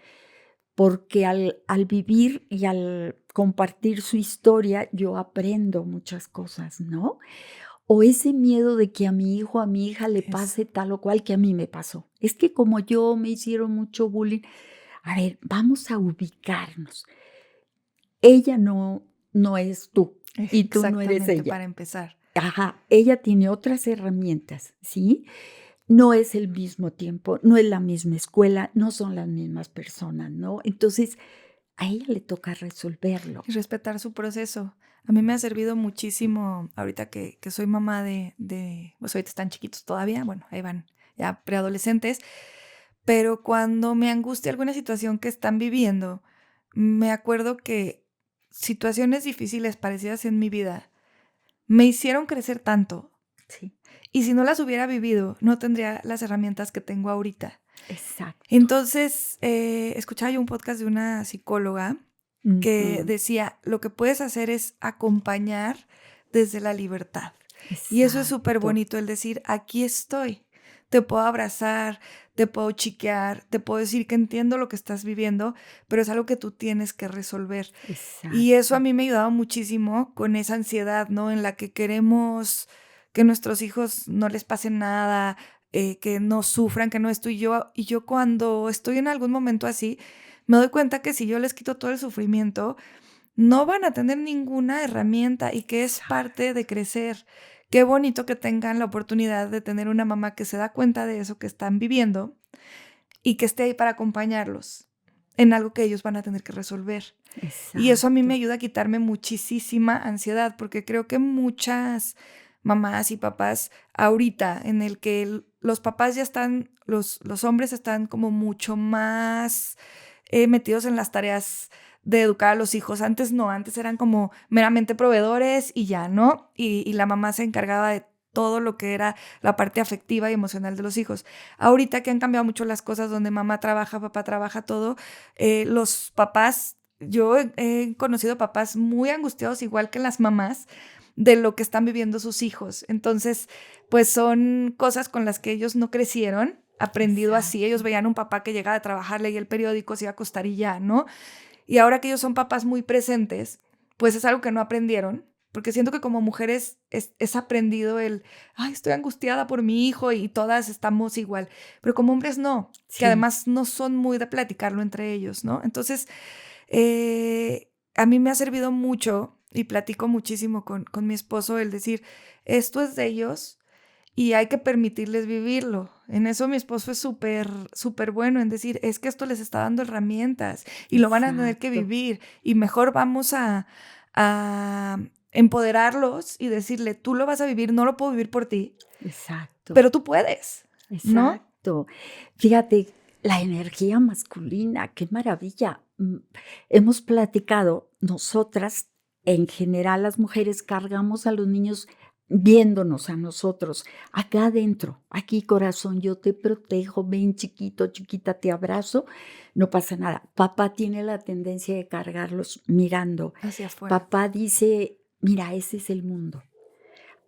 porque al vivir y al compartir su historia, yo aprendo muchas cosas, ¿no? O ese miedo de que a mi hijo, a mi hija le pase tal o cual que a mí me pasó. Es que como yo me hicieron mucho bullying, a ver, vamos a ubicarnos. Ella no es tú y tú no eres Exactamente, ella. para empezar. Ajá, ella tiene otras herramientas, ¿sí? No es el mismo tiempo, no es la misma escuela, no son las mismas personas, ¿no? Entonces, a ella le toca resolverlo. Y respetar su proceso. A mí me ha servido muchísimo, ahorita que soy mamá pues ahorita están chiquitos todavía, bueno, ahí van ya preadolescentes, pero cuando me angustia alguna situación que están viviendo, me acuerdo que situaciones difíciles parecidas en mi vida me hicieron crecer tanto. Sí, Y si no las hubiera vivido, no tendría las herramientas que tengo ahorita. exacto. Entonces, escuchaba yo un podcast de una psicóloga que decía, lo que puedes hacer es acompañar desde la libertad. Y eso es súper Exacto. bonito, el decir, aquí estoy, te puedo abrazar, te puedo chiquear, te puedo decir que entiendo lo que estás viviendo, pero es algo que tú tienes que resolver. Y eso a mí me ha ayudado muchísimo con esa ansiedad, ¿no? En la que queremos que nuestros hijos no les pase nada, que no sufran, que no esto. Y yo cuando estoy en algún momento así, me doy cuenta que si yo les quito todo el sufrimiento, no van a tener ninguna herramienta y que es parte de crecer. Qué bonito que tengan la oportunidad de tener una mamá que se da cuenta de eso que están viviendo y que esté ahí para acompañarlos en algo que ellos van a tener que resolver. Y eso a mí me ayuda a quitarme muchísima ansiedad, porque creo que muchas mamás y papás ahorita en el que los papás ya están, los hombres están como mucho más metidos en las tareas de educar a los hijos. Antes no, antes eran como meramente proveedores y ya, ¿no? Y la mamá se encargaba de todo lo que era la parte afectiva y emocional de los hijos. Ahorita que han cambiado mucho las cosas, donde mamá trabaja, papá trabaja, todo, los papás, yo he conocido papás muy angustiados, igual que las mamás, de lo que están viviendo sus hijos. Entonces, pues son cosas con las que ellos no crecieron, aprendido así. Ellos veían un papá que llegaba a trabajar, leía el periódico, se iba a acostar y ya, ¿no? Y ahora que ellos son papás muy presentes, pues es algo que no aprendieron, porque siento que como mujeres es aprendido ay, estoy angustiada por mi hijo y todas estamos igual, pero como hombres no, que además no son muy de platicarlo entre ellos, ¿no? Entonces, a mí me ha servido mucho y platico muchísimo con mi esposo el decir, esto es de ellos y hay que permitirles vivirlo. En eso mi esposo es súper bueno en decir, es que esto les está dando herramientas y lo van a tener que vivir y mejor vamos a empoderarlos y decirle, tú lo vas a vivir, no lo puedo vivir por ti. Exacto. Pero tú puedes, ¿no? Exacto. Fíjate, la energía masculina, qué maravilla. Hemos platicado, nosotras, en general las mujeres cargamos a los niños viéndonos a nosotros, acá adentro, aquí corazón, yo te protejo, ven chiquito, chiquita, te abrazo, no pasa nada. Papá tiene la tendencia de cargarlos mirando. Hacia afuera. Papá dice, mira, ese es el mundo.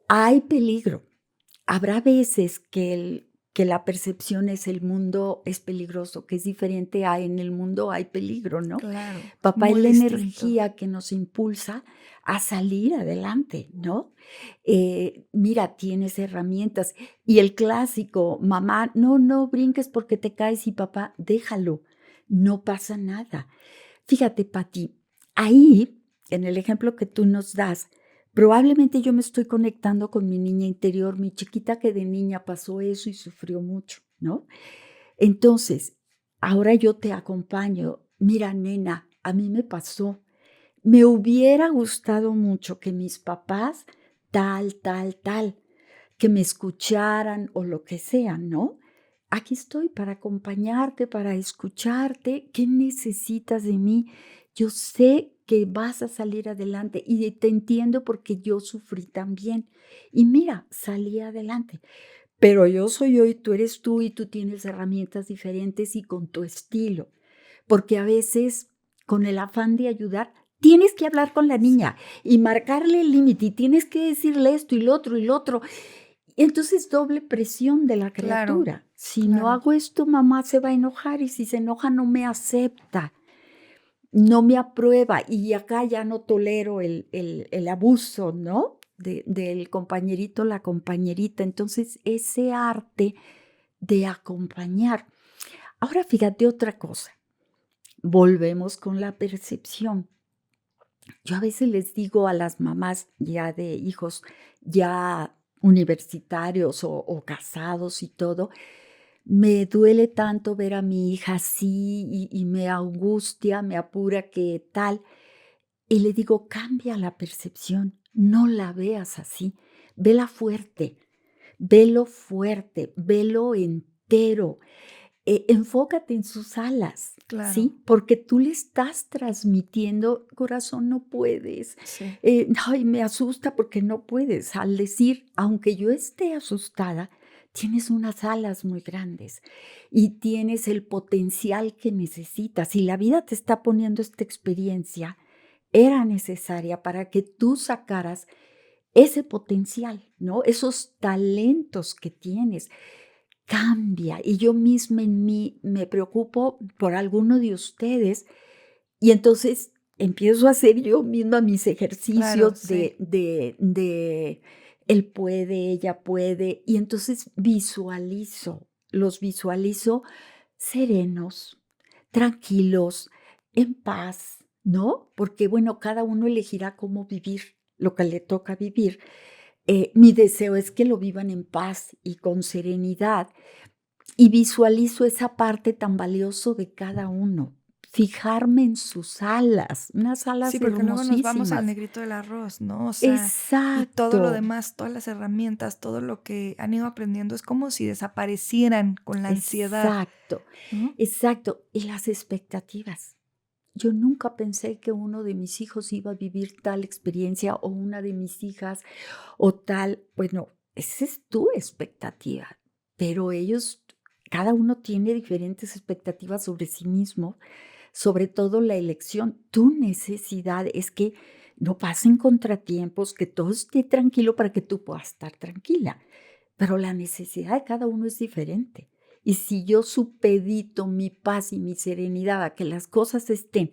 Hay peligro. Habrá veces que que la percepción es el mundo es peligroso, que es diferente a en el mundo hay peligro, ¿no? Claro. Papá es Muy la distinto. energía que nos impulsa a salir adelante, ¿no? Mira, tienes herramientas. Y el clásico, mamá, no brinques porque te caes y papá, déjalo, no pasa nada. Fíjate, Pati, ahí, en el ejemplo que tú nos das, probablemente yo me estoy conectando con mi niña interior, mi chiquita que de niña pasó eso y sufrió mucho, ¿no? Entonces, ahora yo te acompaño. Mira, nena, a mí me pasó. Me hubiera gustado mucho que mis papás tal, que me escucharan o lo que sea, ¿no? Aquí estoy para acompañarte, para escucharte. ¿Qué necesitas de mí? Yo sé que vas a salir adelante y te entiendo porque yo sufrí también. Y mira, salí adelante. Pero yo soy yo y tú tienes herramientas diferentes y con tu estilo. Porque a veces, con el afán de ayudar, tienes que hablar con la niña y marcarle el límite y tienes que decirle esto y lo otro y lo otro. Entonces, doble presión de la Claro, criatura. Si no claro. hago esto, mamá se va a enojar y si se enoja no me acepta, no me aprueba y acá ya no tolero el abuso, ¿no? Del compañerito, la compañerita. Entonces, ese arte de acompañar. Ahora, fíjate otra cosa. Volvemos con la percepción. Yo a veces les digo a las mamás ya de hijos ya universitarios o casados y todo, me duele tanto ver a mi hija así y me angustia, me apura que tal. Y le digo, cambia la percepción, no la veas así, vela fuerte, velo entero. Enfócate en sus alas, Claro. ¿sí? Porque tú le estás transmitiendo, corazón, no puedes. Sí. Ay, me asusta porque no puedes. Al decir, aunque yo esté asustada, tienes unas alas muy grandes y tienes el potencial que necesitas. Y la vida te está poniendo esta experiencia, era necesaria para que tú sacaras ese potencial, ¿no? Esos talentos que tienes. Cambia. Y yo misma en mí me preocupo por alguno de ustedes y entonces empiezo a hacer yo misma mis ejercicios sí. de él puede, ella puede, y entonces los visualizo serenos, tranquilos, en paz, ¿no? Porque bueno, cada uno elegirá cómo vivir lo que le toca vivir. Mi deseo es que lo vivan en paz y con serenidad y visualizo esa parte tan valiosa de cada uno. Fijarme en sus alas, unas alas Sí, porque luego nos vamos al hermosísimas. negrito del arroz, ¿no? O sea, y todo lo Exacto, demás, todas las herramientas, todo lo que han ido aprendiendo es como si desaparecieran con la ansiedad, exacto, ¿no? exacto. Y las expectativas. Yo nunca pensé que uno de mis hijos iba a vivir tal experiencia o una de mis hijas o tal. Bueno, esa es tu expectativa, pero ellos, cada uno tiene diferentes expectativas sobre sí mismo, sobre todo la elección. Tu necesidad es que no pasen contratiempos, que todo esté tranquilo para que tú puedas estar tranquila. Pero la necesidad de cada uno es diferente. Y si yo supedito mi paz y mi serenidad a que las cosas estén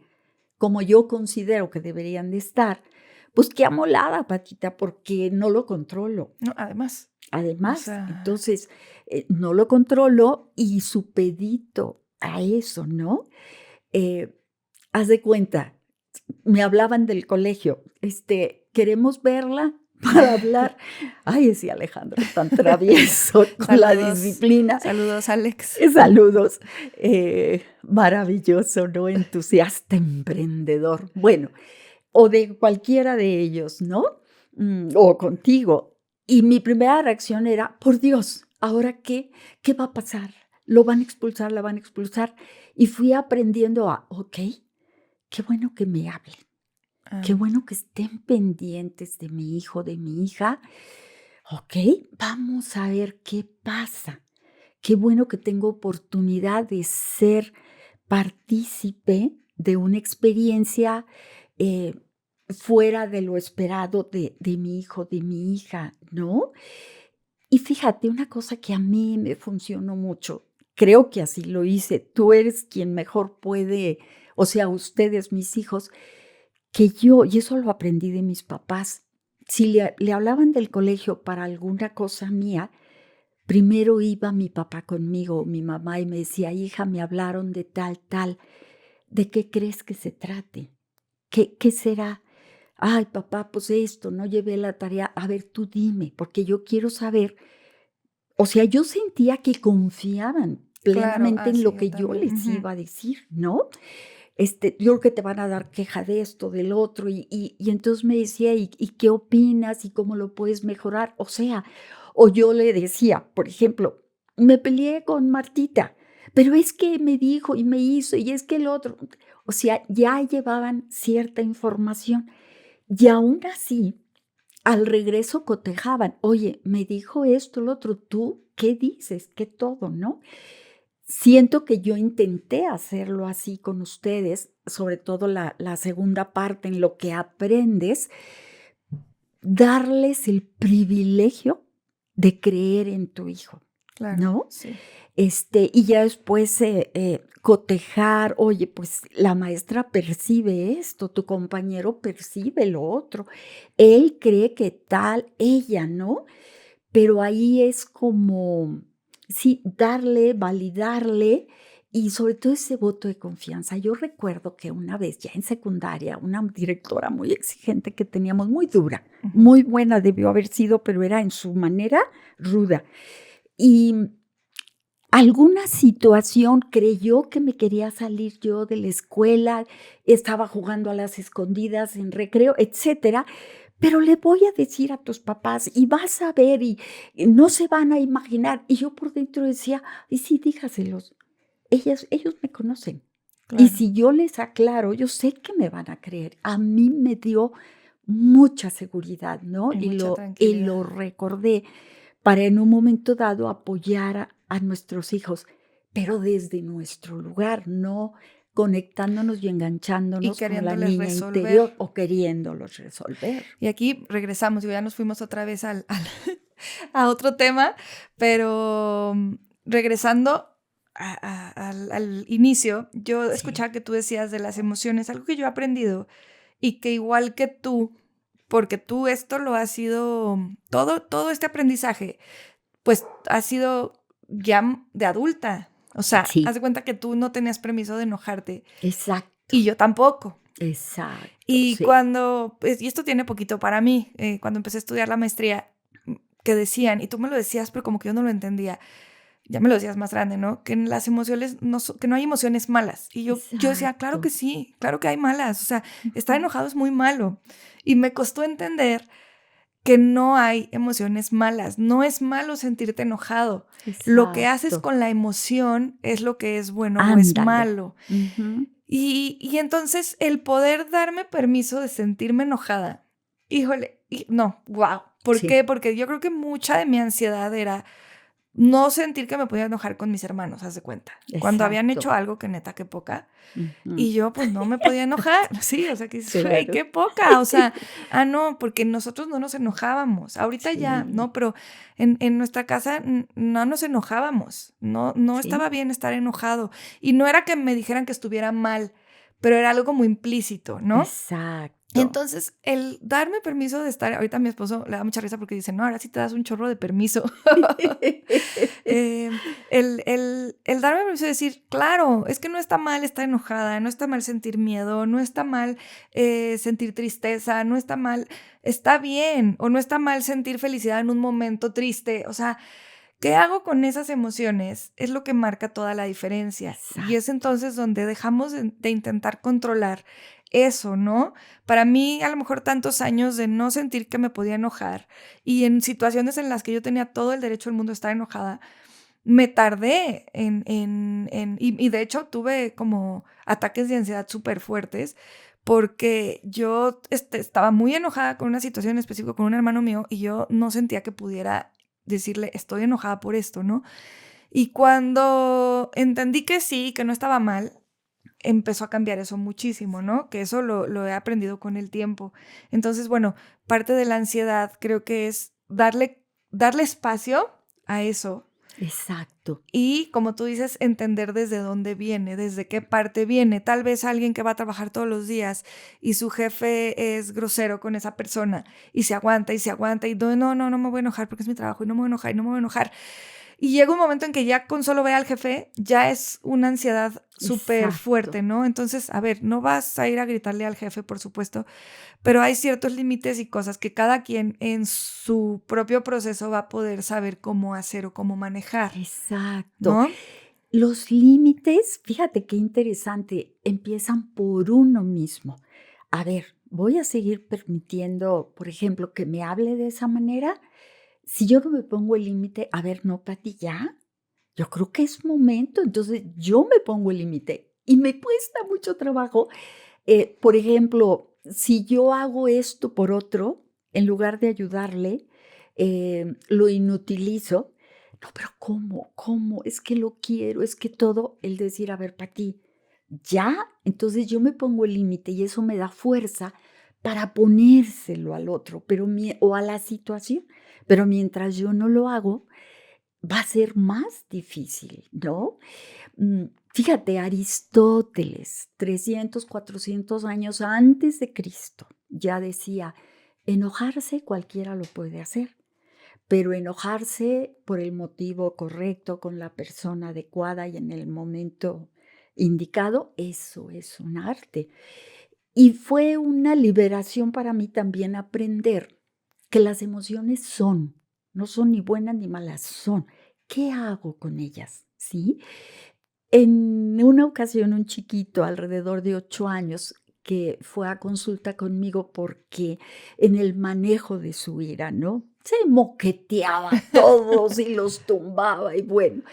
como yo considero que deberían de estar, pues qué amolada, Patita, porque no lo controlo. No, además, o Además, sea, entonces, no lo controlo y supedito a eso, ¿no? Eh, haz de cuenta, me hablaban del colegio, queremos verla para hablar. Ay, ese Alejandro tan travieso con la saludos, disciplina. saludos, Alex. Saludos. Maravilloso, ¿no? Entusiasta, emprendedor. Bueno, o de cualquiera de ellos, ¿no? O contigo. Y mi primera reacción era, por Dios, ¿ahora qué? ¿Qué va a pasar? ¿Lo van a expulsar? ¿La van a expulsar? Y fui aprendiendo ok, qué bueno que me hablen. Qué bueno que estén pendientes de mi hijo, de mi hija. Ok, vamos a ver qué pasa. Qué bueno que tengo oportunidad de ser partícipe de una experiencia fuera de lo esperado de mi hijo, de mi hija, ¿no? Y fíjate, una cosa que a mí me funcionó mucho, creo que así lo hice, tú eres quien mejor puede, o sea, ustedes, mis hijos, que yo, y eso lo aprendí de mis papás, si le hablaban del colegio para alguna cosa mía, primero iba mi papá conmigo, mi mamá, y me decía, hija, me hablaron de tal, tal, ¿de qué crees que se trate? ¿Qué será? Ay, papá, pues esto, no llevé la tarea. A ver, tú dime, porque yo quiero saber. O sea, yo sentía que confiaban Claro, plenamente en sí, lo yo que yo también. les Ujú. iba a decir, ¿no? Yo creo que te van a dar queja de esto, del otro, y entonces me decía, ¿y qué opinas? ¿Y cómo lo puedes mejorar? O sea, o yo le decía, por ejemplo, me peleé con Martita, pero es que me dijo y me hizo, y es que el otro, o sea, ya llevaban cierta información, y aún así, al regreso cotejaban, oye, me dijo esto, lo otro, ¿tú qué dices? ¿Qué todo, no? Siento que yo intenté hacerlo así con ustedes, sobre todo la segunda parte en lo que aprendes, darles el privilegio de creer en tu hijo, Claro, ¿no? sí. Y ya después cotejar, oye, pues la maestra percibe esto, tu compañero percibe lo otro, él cree que tal, ella, ¿no? Pero ahí es como, sí, darle, validarle y sobre todo ese voto de confianza. Yo recuerdo que una vez ya en secundaria, una directora muy exigente que teníamos, muy dura, Ujú. muy buena debió haber sido, pero era en su manera ruda. Y alguna situación creyó que me quería salir yo de la escuela, estaba jugando a las escondidas en recreo, etcétera, pero le voy a decir a tus papás y vas a ver y no se van a imaginar. Y yo por dentro decía, y sí, dígaselos, ellos me conocen. Y Claro. si yo les aclaro, yo sé que me van a creer. A mí me dio mucha seguridad, ¿no? Y Y mucha lo tranquilidad. recordé para en un momento dado apoyar a nuestros hijos, pero desde nuestro lugar, no conectándonos y Y enganchándonos con la queriéndoles niña resolver. interior o queriéndolos resolver. Y aquí regresamos, digo, ya nos fuimos otra vez a otro tema, pero regresando al inicio, yo Sí, escuchaba que tú decías de las emociones, algo que yo he aprendido y que igual que tú, porque tú esto lo has sido, todo este aprendizaje, pues ha sido ya de adulta. O sea, haz de sí, cuenta que tú no tenías permiso de enojarte exacto, y yo tampoco. exacto, Y sí. cuando, pues, y esto tiene poquito para mí, cuando empecé a estudiar la maestría, que decían, y tú me lo decías, pero como que yo no lo entendía, ya me lo decías más grande, ¿no? Que en las emociones, que no hay emociones malas. Y yo decía, claro que Exacto. sí, claro que hay malas, o sea, estar Ujú. enojado es muy malo. Y me costó entender que no hay emociones malas, no es malo sentirte enojado. Lo que haces Exacto. con la emoción es lo que es bueno o es Ándale. malo. Ujú. Y entonces el poder darme permiso de sentirme enojada, híjole, no, wow. ¿Por Sí, qué? Porque yo creo que mucha de mi ansiedad era no sentir que me podía enojar con mis hermanos, haz de cuenta. Cuando habían hecho exacto. algo que neta, qué poca, Ujú. y yo pues no me podía enojar, sí, o sea, que dices, güey, Claro. qué poca, o sea, no, porque nosotros no nos enojábamos, ahorita ya, Sí, no, pero en nuestra casa no nos enojábamos, no sí, estaba bien estar enojado, y no era que me dijeran que estuviera mal, pero era algo como implícito, ¿no? exacto. Entonces, el darme permiso de estar, ahorita a mi esposo le da mucha risa porque dice, no, ahora sí te das un chorro de permiso. Eh, el darme permiso de decir, claro, es que no está mal estar enojada, no está mal sentir miedo, no está mal sentir tristeza, no está mal, está bien, o no está mal sentir felicidad en un momento triste. O sea, ¿qué hago con esas emociones? Es lo que marca toda la diferencia. Y es Exacto. entonces donde dejamos de intentar controlar eso, ¿no? Para mí, a lo mejor tantos años de no sentir que me podía enojar y en situaciones en las que yo tenía todo el derecho del mundo a estar enojada, me tardé y de hecho tuve como ataques de ansiedad súper fuertes porque yo estaba muy enojada con una situación en específico con un hermano mío y yo no sentía que pudiera decirle, estoy enojada por esto, ¿no? Y cuando entendí que sí, que no estaba mal, empezó a cambiar eso muchísimo, ¿no? Que eso lo he aprendido con el tiempo. Entonces, bueno, parte de la ansiedad creo que es darle darle espacio a eso. Exacto. Y como tú dices, entender desde dónde viene, desde qué parte viene. Tal vez alguien que va a trabajar todos los días y su jefe es grosero con esa persona y se aguanta y no me voy a enojar porque es mi trabajo y no me voy a enojar y no me voy a enojar. Y llega un momento en que ya con solo ver al jefe ya es una ansiedad súper fuerte, ¿no? Entonces, a ver, no vas a ir a gritarle al jefe, por supuesto, pero hay ciertos límites y cosas que cada quien en su propio proceso va a poder saber cómo hacer o cómo manejar. Exacto. ¿No? Los límites, fíjate qué interesante, empiezan por uno mismo. A ver, voy a seguir permitiendo, por ejemplo, que me hable de esa manera. Si yo no me pongo el límite, a ver, no, Pati, ya. Yo creo que es momento, entonces yo me pongo el límite y me cuesta mucho trabajo. Por ejemplo, si yo hago esto por otro, en lugar de ayudarle, lo inutilizo. No, pero ¿cómo? ¿Cómo? Es que lo quiero, es que todo, el decir, a ver, Pati, ya, entonces yo me pongo el límite y eso me da fuerza para ponérselo al otro, o a la situación, pero mientras yo no lo hago, va a ser más difícil, ¿no? Fíjate, Aristóteles, 300, 400 años antes de Cristo, ya decía, enojarse cualquiera lo puede hacer, pero enojarse por el motivo correcto, con la persona adecuada y en el momento indicado, eso es un arte. Y fue una liberación para mí también aprender que las emociones no son ni buenas ni malas, son. ¿Qué hago con ellas? ¿Sí? En una ocasión, un chiquito alrededor de 8 años que fue a consulta conmigo porque en el manejo de su ira, ¿no? Se moqueteaba a todos y los tumbaba y bueno.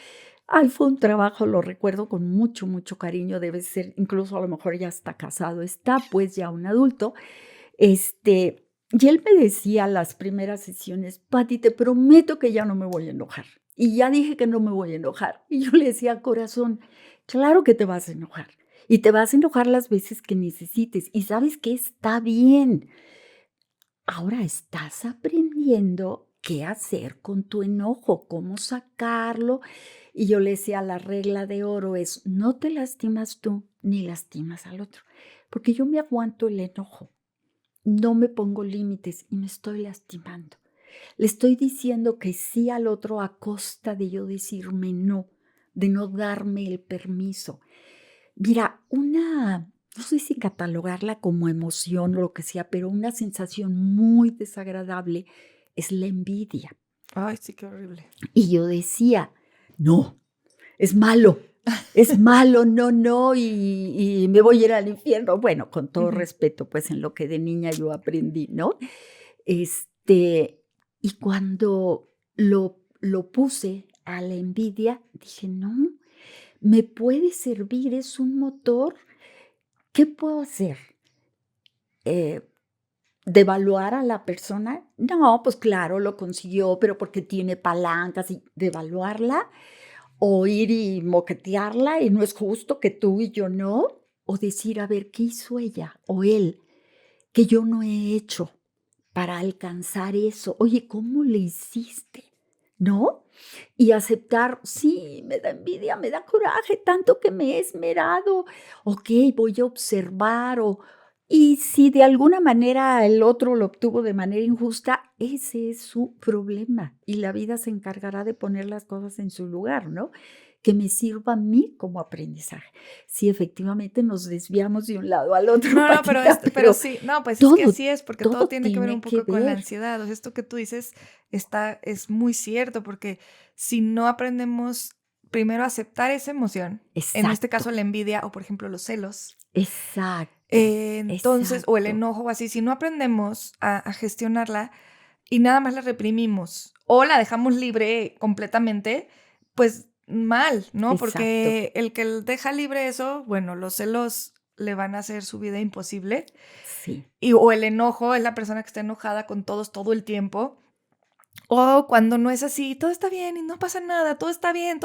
Ay, fue un trabajo, lo recuerdo con mucho, mucho cariño, debe ser, incluso a lo mejor ya está casado, está pues ya un adulto. Y él me decía las primeras sesiones, Pati, te prometo que ya no me voy a enojar. Y ya dije que no me voy a enojar. Y yo le decía, corazón, claro que te vas a enojar. Y te vas a enojar las veces que necesites. Y sabes que está bien. Ahora estás aprendiendo qué hacer con tu enojo, cómo sacarlo. Y yo le decía, la regla de oro es, no te lastimas tú ni lastimas al otro. Porque yo me aguanto el enojo. No me pongo límites y me estoy lastimando. Le estoy diciendo que sí al otro a costa de yo decirme no, de no darme el permiso. Mira, no sé si catalogarla como emoción o lo que sea, pero una sensación muy desagradable es la envidia. Ay, sí, qué horrible. Y yo decía, no, es malo, no, y me voy a ir al infierno. Bueno, con todo respeto, pues en lo que de niña yo aprendí, ¿no? Y cuando lo puse a la envidia, dije, no, me puede servir, es un motor. ¿Qué puedo hacer? ¿Devaluar a la persona? No, pues claro, lo consiguió, pero porque tiene palancas y devaluarla. O ir y moquetearla y no es justo que tú y yo no. O decir, a ver, ¿qué hizo ella o él que yo no he hecho para alcanzar eso? Oye, ¿cómo le hiciste? ¿No? Y aceptar, sí, me da envidia, me da coraje, tanto que me he esmerado. Ok, voy a observar y si de alguna manera el otro lo obtuvo de manera injusta, ese es su problema y la vida se encargará de poner las cosas en su lugar, ¿no? Que me sirva a mí como aprendizaje. Sí, efectivamente nos desviamos de un lado al otro. No, Patita, pero sí, no, pues es que así es, porque todo tiene que ver un poco con la ansiedad. O sea, esto que tú dices es muy cierto, porque si no aprendemos primero a aceptar esa emoción, en este caso la envidia o por ejemplo los celos. Exacto. Entonces, o el enojo o así, si no aprendemos a gestionarla y nada más la reprimimos o la dejamos libre completamente, pues mal, ¿no? Exacto. Porque el que deja libre eso, bueno, los celos le van a hacer su vida imposible. Sí. O el enojo es la persona que está enojada con todos todo el tiempo. O cuando no es así, todo está bien y no pasa nada, todo está bien,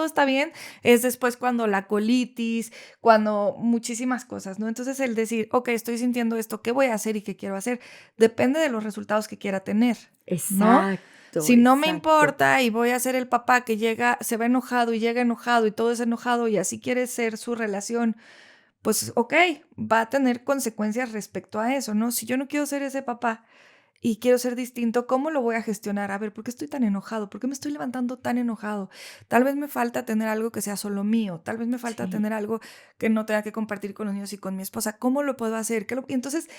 es después cuando la colitis, cuando muchísimas cosas, ¿no? Entonces el decir, ok, estoy sintiendo esto, ¿qué voy a hacer y qué quiero hacer? Depende de los resultados que quiera tener, ¿no? Exacto. Si no me exacto. importa y voy a ser el papá que llega, se va enojado y llega enojado y todo es enojado y así quiere ser su relación, pues ok, va a tener consecuencias respecto a eso, ¿no? Si yo no quiero ser ese papá y quiero ser distinto, ¿cómo lo voy a gestionar? A ver, ¿por qué estoy tan enojado? ¿Por qué me estoy levantando tan enojado? Tal vez me falta tener algo que sea solo mío, tal vez me falta Sí, tener algo que no tenga que compartir con los niños y con mi esposa. ¿Cómo lo puedo hacer? Y entonces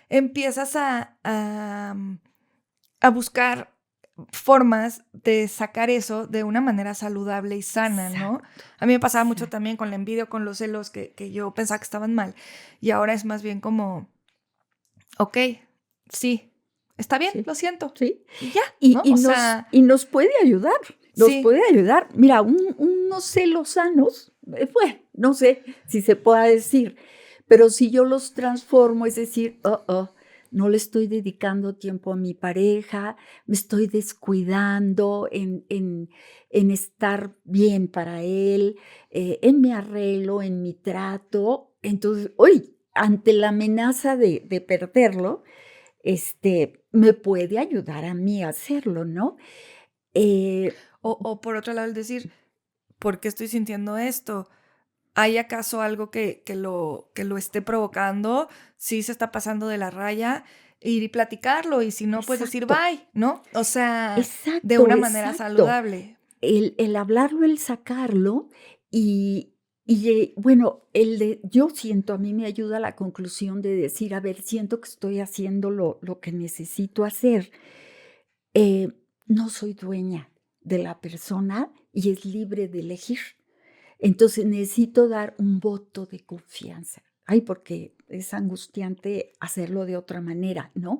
empiezas a buscar formas de sacar eso de una manera saludable y sana, ¿no? exacto, A mí me pasaba mucho exacto. también con la envidia o con los celos que yo pensaba que estaban mal. Y ahora es más bien como, ok, sí, está bien, Sí, lo siento. sí. Y ya, Y, ¿no? y O nos, sea, y nos puede ayudar, nos sí, puede ayudar. Mira, unos celos sanos, bueno, no sé si se pueda decir, pero si yo los transformo, es decir, no le estoy dedicando tiempo a mi pareja, me estoy descuidando en estar bien para él, en mi arreglo, en mi trato. Entonces, hoy, ante la amenaza de perderlo, me puede ayudar a mí a hacerlo, ¿no? Eh, o por otro lado el decir, ¿por qué estoy sintiendo esto? ¿Hay acaso algo que lo esté provocando? Si se está pasando de la raya, ir y platicarlo, y si no, pues decir exacto, bye, ¿no? O sea, de exacto, una manera exacto. saludable. El hablarlo, el sacarlo bueno, yo siento, a mí me ayuda a la conclusión de decir, a ver, siento que estoy haciendo lo que necesito hacer. Eh, no soy dueña de la persona y es libre de elegir. Entonces necesito dar un voto de confianza. Ay, porque es angustiante hacerlo de otra manera, ¿no?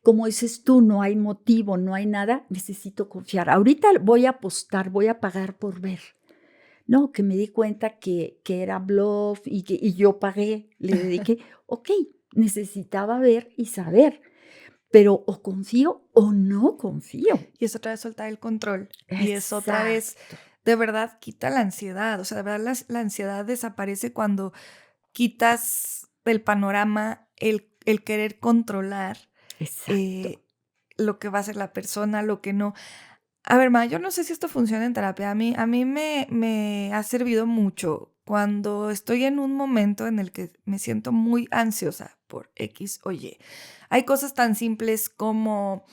Como dices tú, no hay motivo, no hay nada, necesito confiar. Ahorita voy a apostar, voy a pagar por ver. No, que me di cuenta que era bluff y yo pagué, le dediqué. Ok, necesitaba ver y saber, pero o confío o no confío. Y es otra vez soltar el control. Y es otra vez, Exacto, de verdad, quita la ansiedad. O sea, de verdad, la ansiedad desaparece cuando quitas del panorama el querer controlar exacto. eh, lo que va a hacer la persona, lo que no. A ver, ma, yo no sé si esto funciona en terapia. A mí me ha servido mucho cuando estoy en un momento en el que me siento muy ansiosa por X o Y. Hay cosas tan simples como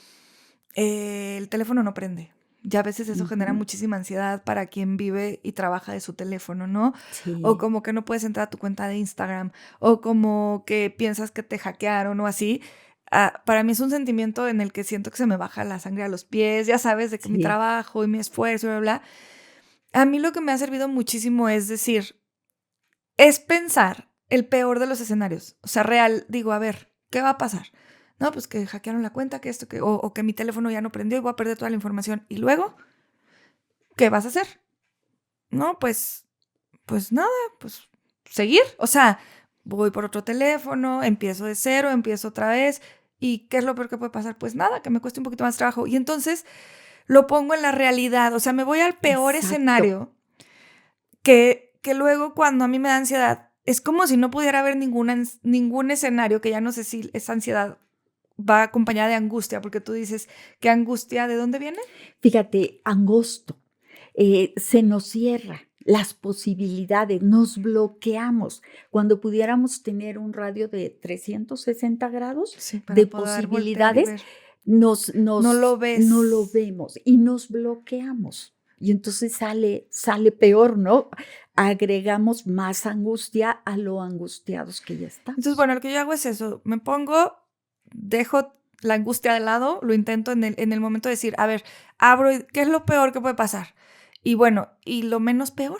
el teléfono no prende. Ya a veces eso genera Ujú. muchísima ansiedad para quien vive y trabaja de su teléfono, ¿no? O Sí, como que no puedes entrar a tu cuenta de Instagram, o como que piensas que te hackearon o así. Para mí es un sentimiento en el que siento que se me baja la sangre a los pies, ya sabes, de que mi sí, trabajo y mi esfuerzo, bla, bla. A mí lo que me ha servido muchísimo es decir, es pensar el peor de los escenarios. O sea, real, digo, a ver, ¿qué va a pasar? No, pues que hackearon la cuenta, que esto, o que mi teléfono ya no prendió y voy a perder toda la información. Y luego, ¿qué vas a hacer? No, pues nada, pues seguir. O sea, voy por otro teléfono, empiezo de cero, empiezo otra vez. ¿Y qué es lo peor que puede pasar? Pues nada, que me cueste un poquito más trabajo. Y entonces lo pongo en la realidad. O sea, me voy al peor exacto, escenario que luego cuando a mí me da ansiedad, es como si no pudiera haber ningún escenario, que ya no sé si esa ansiedad va acompañada de angustia, porque tú dices, ¿qué angustia? ¿De dónde viene? fíjate, angosto, se nos cierra las posibilidades, nos bloqueamos. Cuando pudiéramos tener un radio de 360 grados Sí, de para poder voltear y posibilidades, ver. No lo no lo ves. vemos y nos bloqueamos. Y entonces sale peor, ¿no? Agregamos más angustia a lo angustiados que ya Entonces, estamos. bueno, lo que yo hago es eso. Me pongo, dejo la angustia de lado, lo intento en el momento de decir, a ver, abro, ¿qué es lo peor que puede pasar? Y bueno, y lo menos peor.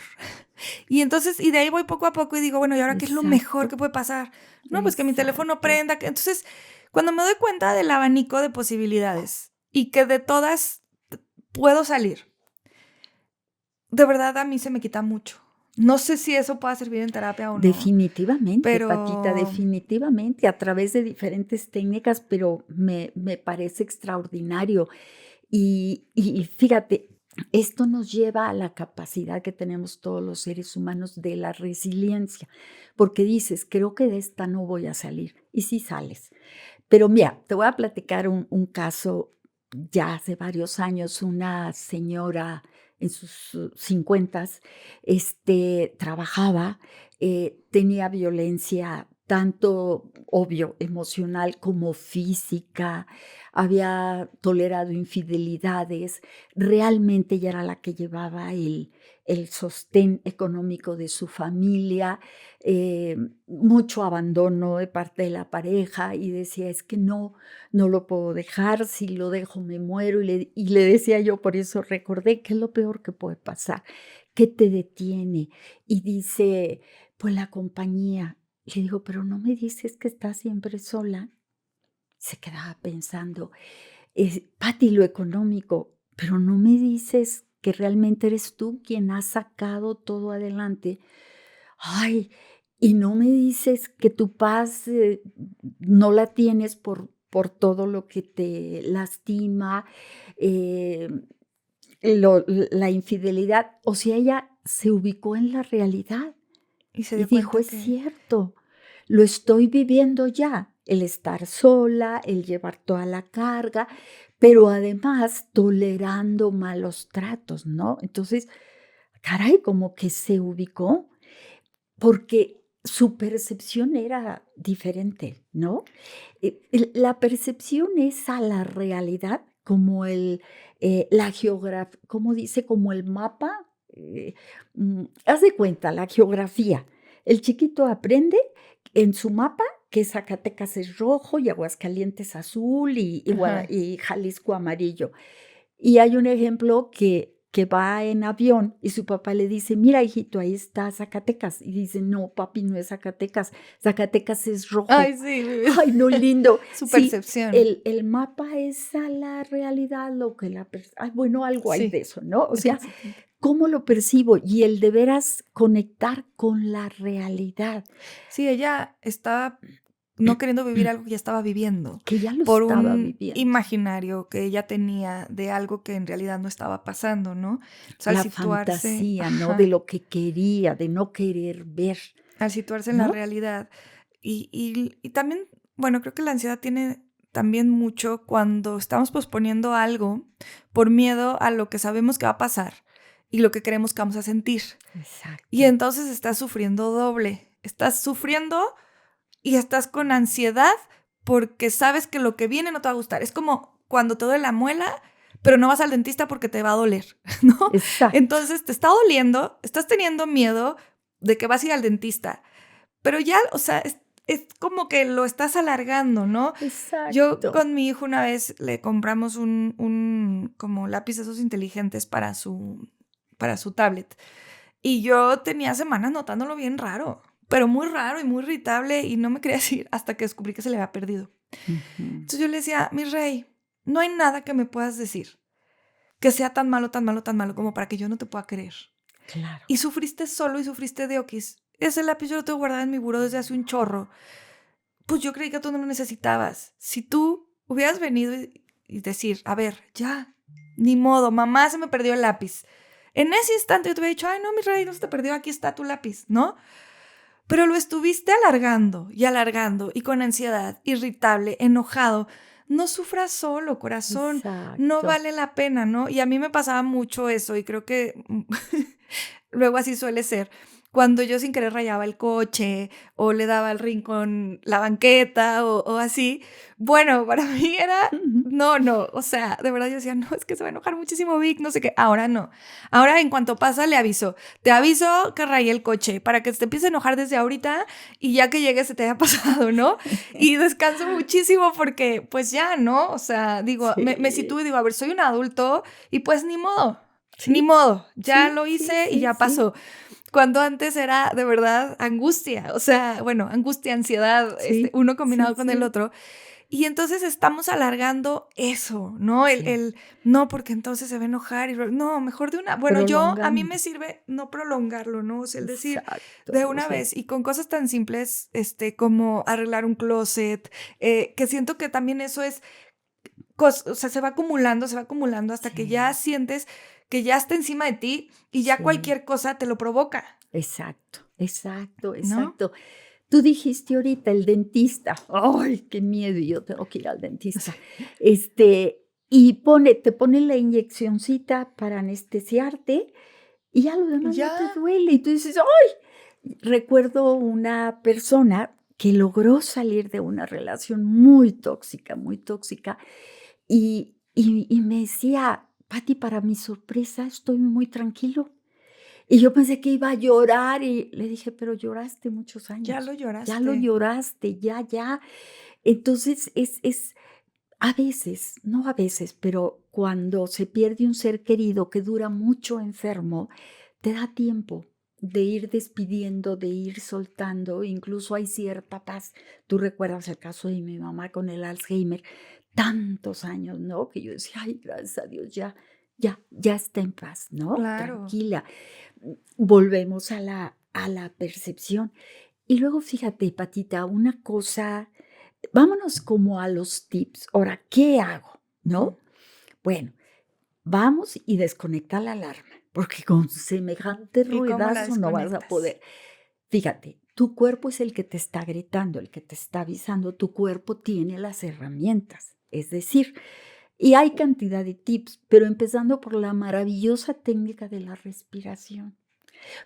Y entonces, y de ahí voy poco a poco y digo, bueno, ¿y ahora qué es lo mejor que Exacto, puede pasar? No, pues que mi teléfono exacto. prenda. Entonces, cuando me doy cuenta del abanico de posibilidades y que de todas puedo salir, de verdad a mí se me quita mucho. No sé si eso pueda servir en terapia o no, Definitivamente, Patita, pero definitivamente, a través de diferentes técnicas, pero me parece extraordinario. Y fíjate, esto nos lleva a la capacidad que tenemos todos los seres humanos de la resiliencia, porque dices, creo que de esta no voy a salir, y sí sales. Pero mira, te voy a platicar un caso ya hace varios años, una señora en sus 50, trabajaba, tenía violencia tanto, obvio, emocional como física, había tolerado infidelidades, realmente ella era la que llevaba el sostén económico de su familia, eh, mucho abandono de parte de la pareja y decía, es que no lo puedo dejar, si lo dejo me muero. Y le decía yo, por eso recordé, ¿qué es lo peor que puede pasar? ¿Qué te detiene? Y dice, pues la compañía. Y le digo, pero no me dices que estás siempre sola. Se quedaba pensando, Pati, lo económico, pero no me dices que realmente eres tú quien ha sacado todo adelante. Ay, y no me dices que tu paz no la tienes por todo lo que te lastima, eh, la infidelidad. O sea, ella se ubicó en la realidad Y se y dio dijo, cuenta es que... cierto, lo estoy viviendo ya, el estar sola, el llevar toda la carga, pero además tolerando malos tratos, ¿no? Entonces, caray, como que se ubicó porque su percepción era diferente, ¿no? La percepción es a la realidad como la geografía, ¿cómo dice? Como el mapa. Haz de cuenta, la geografía. El chiquito aprende en su mapa que Zacatecas es rojo y Aguascalientes azul Ajá. y Jalisco amarillo. Y hay un ejemplo que va en avión y su papá le dice, mira, hijito, ahí está Zacatecas. Y dice, no, papi, no es Zacatecas. Zacatecas es rojo. Ay, sí, Ay, no, lindo. su Sí, percepción. el mapa es a la realidad, lo que bueno, algo hay de Sí, eso, ¿no? O sea, exactamente. ¿cómo lo percibo? Y el de veras conectar con la realidad, Sí, ella estaba no queriendo vivir algo que ya estaba viviendo, que ya lo por estaba un viviendo. imaginario que ella tenía de algo que en realidad no estaba pasando, ¿no? Entonces, al La situarse, fantasía, ¿no? De ajá, lo que quería, de no querer ver, al situarse en la ¿no? realidad. Y también, bueno, creo que la ansiedad tiene también mucho cuando estamos posponiendo algo por miedo a lo que sabemos que va a pasar y lo que creemos que vamos a sentir. Y Exacto. entonces estás sufriendo doble. Estás sufriendo y estás con ansiedad porque sabes que lo que viene no te va a gustar. Es como cuando te duele la muela, pero no vas al dentista porque te va a doler, ¿no? Exacto, Entonces te está doliendo, estás teniendo miedo de que vas a ir al dentista, pero ya, o sea, es como que lo estás alargando, ¿no? Yo exacto. con mi hijo una vez le compramos un como lápiz esos inteligentes para su tablet. Y yo tenía semanas notándolo bien raro, pero muy raro y muy irritable y no me quería decir hasta que descubrí que se le había perdido. Ujú. Entonces yo le decía, mi rey, no hay nada que me puedas decir que sea tan malo, tan malo, tan malo como para que yo no te pueda creer. Claro. Y sufriste solo y sufriste de oquis. Ese lápiz yo lo tengo guardado en mi buró desde hace un chorro. Pues yo creí que tú no lo necesitabas. Si tú hubieras venido y decir, a ver, ya, ni modo, mamá se me perdió el lápiz. En ese instante yo te hubiera dicho, ay, no, mi rey, no se te perdió, aquí está tu lápiz, ¿no? Pero lo estuviste alargando y con ansiedad, irritable, enojado. No sufras solo, corazón, no Exacto. vale la pena, ¿no? Y a mí me pasaba mucho eso y creo que luego así suele ser. Cuando yo sin querer rayaba el coche o le daba al rincón la banqueta o así, bueno, para mí era, no, o sea, de verdad yo decía, no, es que se va a enojar muchísimo Vic, no sé qué, ahora no. Ahora en cuanto pasa le aviso, te aviso que rayé el coche para que te empieces a enojar desde ahorita y ya que llegue se te haya pasado, ¿no? Y descanso muchísimo porque pues ya, ¿no? O sea, digo, me Sí, sitúo y digo, a ver, soy un adulto y pues ni modo. Ni sí, modo, ya sí, lo sí, hice y sí, ya sí, pasó. Cuando antes era de verdad angustia, o sea, bueno, angustia, ansiedad, sí, uno sí, combinado con el sí, otro. Y entonces estamos alargando eso, ¿no? sí, No, porque entonces se va a enojar. No, mejor de una. Bueno, a mí prolongando. me sirve no prolongarlo, ¿no? O sea, el decir Exacto, de o una sea, vez y con cosas tan simples, como arreglar un closet, que siento que también eso es o sea, se va acumulando hasta que ya sí, sientes que ya está encima de ti y ya sí, cualquier cosa te lo provoca, exacto, exacto, ¿no? exacto. Tú dijiste ahorita el dentista. Ay, qué miedo, yo tengo que ir al Sí. dentista. y te pone la inyeccioncita para anestesiarte y ya lo demás no te duele. Y tú dices, ¡ay! Recuerdo una persona que logró salir de una relación muy tóxica, y me decía, Pati, para mi sorpresa, estoy muy tranquilo. Y yo pensé que iba a llorar y le dije, pero lloraste muchos años. Ya lo lloraste. Ya lo lloraste, ya. Entonces, a veces, no a veces, pero cuando se pierde un ser querido que dura mucho enfermo, te da tiempo de ir despidiendo, de ir soltando, incluso hay cierta paz. Tú recuerdas el caso de mi mamá con el Alzheimer, tantos años, ¿no? Que yo decía, ay, gracias a Dios, ya está en paz, ¿no? Claro. Tranquila. Volvemos a la percepción. Y luego, fíjate, Patita, una cosa, vámonos como a los tips. Ahora, ¿qué hago? ¿No? Bueno, vamos y desconecta la alarma, porque con semejante ruidazo no vas a poder. Fíjate, tu cuerpo es el que te está gritando, el que te está avisando. Tu cuerpo tiene las herramientas. Es decir, y hay cantidad de tips, pero empezando por la maravillosa técnica de la respiración.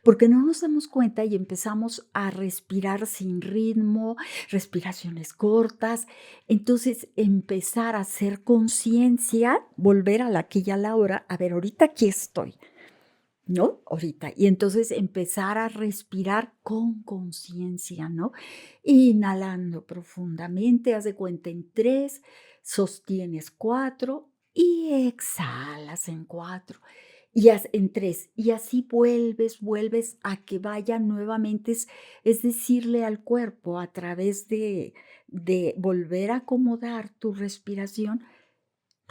Porque no nos damos cuenta y empezamos a respirar sin ritmo, respiraciones cortas. Entonces, empezar a hacer conciencia, volver a la aquí y a la hora. A ver, ahorita aquí estoy, ¿no? Ahorita. Y entonces empezar a respirar con conciencia, ¿no? Inhalando profundamente, haz de cuenta en 3, sostienes 4 y exhalas en 4 y en 3. Y así vuelves a que vaya nuevamente, es decirle al cuerpo a través de volver a acomodar tu respiración,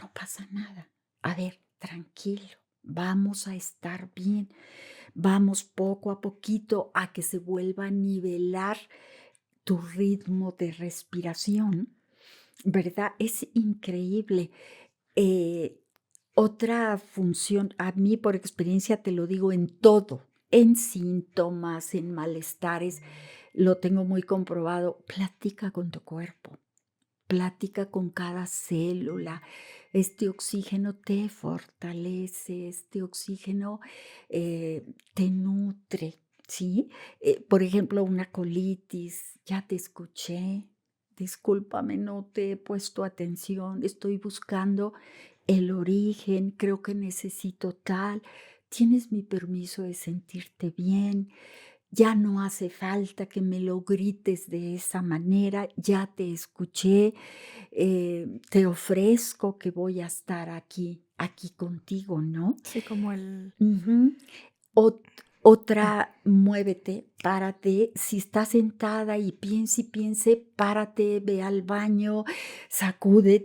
no pasa nada. A ver, tranquilo. Vamos a estar bien. Vamos poco a poquito a que se vuelva a nivelar tu ritmo de respiración, ¿verdad? Es increíble. Otra función, a mí por experiencia te lo digo en todo, en síntomas, en malestares, lo tengo muy comprobado. Platica con tu cuerpo. Platica con cada célula. Este oxígeno te fortalece, este oxígeno te nutre, ¿sí? Por ejemplo, una colitis, ya te escuché, discúlpame, no te he puesto atención, estoy buscando el origen, creo que necesito tal, tienes mi permiso de sentirte bien. Ya no hace falta que me lo grites de esa manera, ya te escuché, te ofrezco que voy a estar aquí contigo, ¿no? Sí, como el... Ujú. Otra, muévete, párate. Si estás sentada y piense, párate, ve al baño, sacude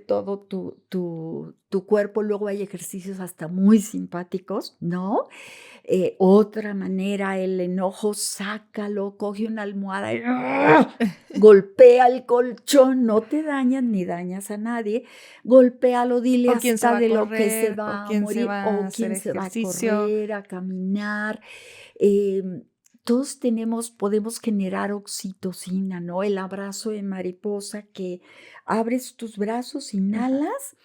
todo tu cuerpo. Luego hay ejercicios hasta muy simpáticos, ¿no? Otra manera, el enojo, sácalo, coge una almohada y golpea el colchón, no te dañas ni dañas a nadie, golpéalo, dile hasta de lo que se va a morir o quién se va a correr, a caminar. Todos podemos generar oxitocina, ¿no? El abrazo de mariposa, que abres tus brazos, inhalas,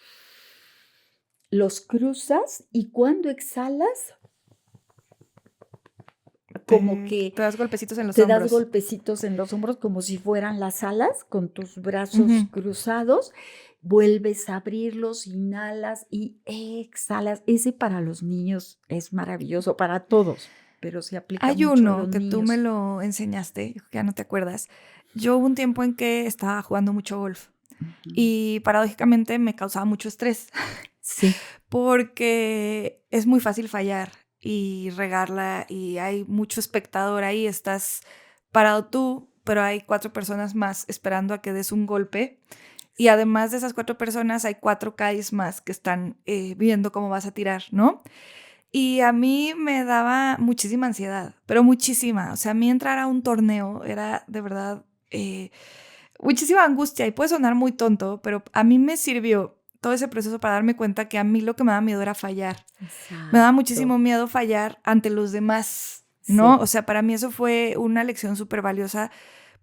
los cruzas y cuando exhalas, como que te das golpecitos en los te hombros. das golpecitos en los hombros como si fueran las alas, con tus brazos cruzados, vuelves a abrirlos, inhalas y exhalas. Ese para los niños es maravilloso, para todos, pero se aplica Hay mucho a uno los que niños. tú me lo enseñaste, ya no te acuerdas. Yo hubo un tiempo en que estaba jugando mucho golf y paradójicamente me causaba mucho estrés. Sí. Porque es muy fácil fallar y regarla y hay mucho espectador ahí, estás parado tú, pero hay 4 personas más esperando a que des un golpe y además de esas 4 personas hay 4 calles más que están viendo cómo vas a tirar, ¿no? Y a mí me daba muchísima ansiedad, pero muchísima, o sea, a mí entrar a un torneo era de verdad muchísima angustia y puede sonar muy tonto, pero a mí me sirvió todo ese proceso para darme cuenta que a mí lo que me daba miedo era fallar. Exacto. Me daba muchísimo miedo fallar ante los demás, ¿no? Sí. O sea, para mí eso fue una lección súper valiosa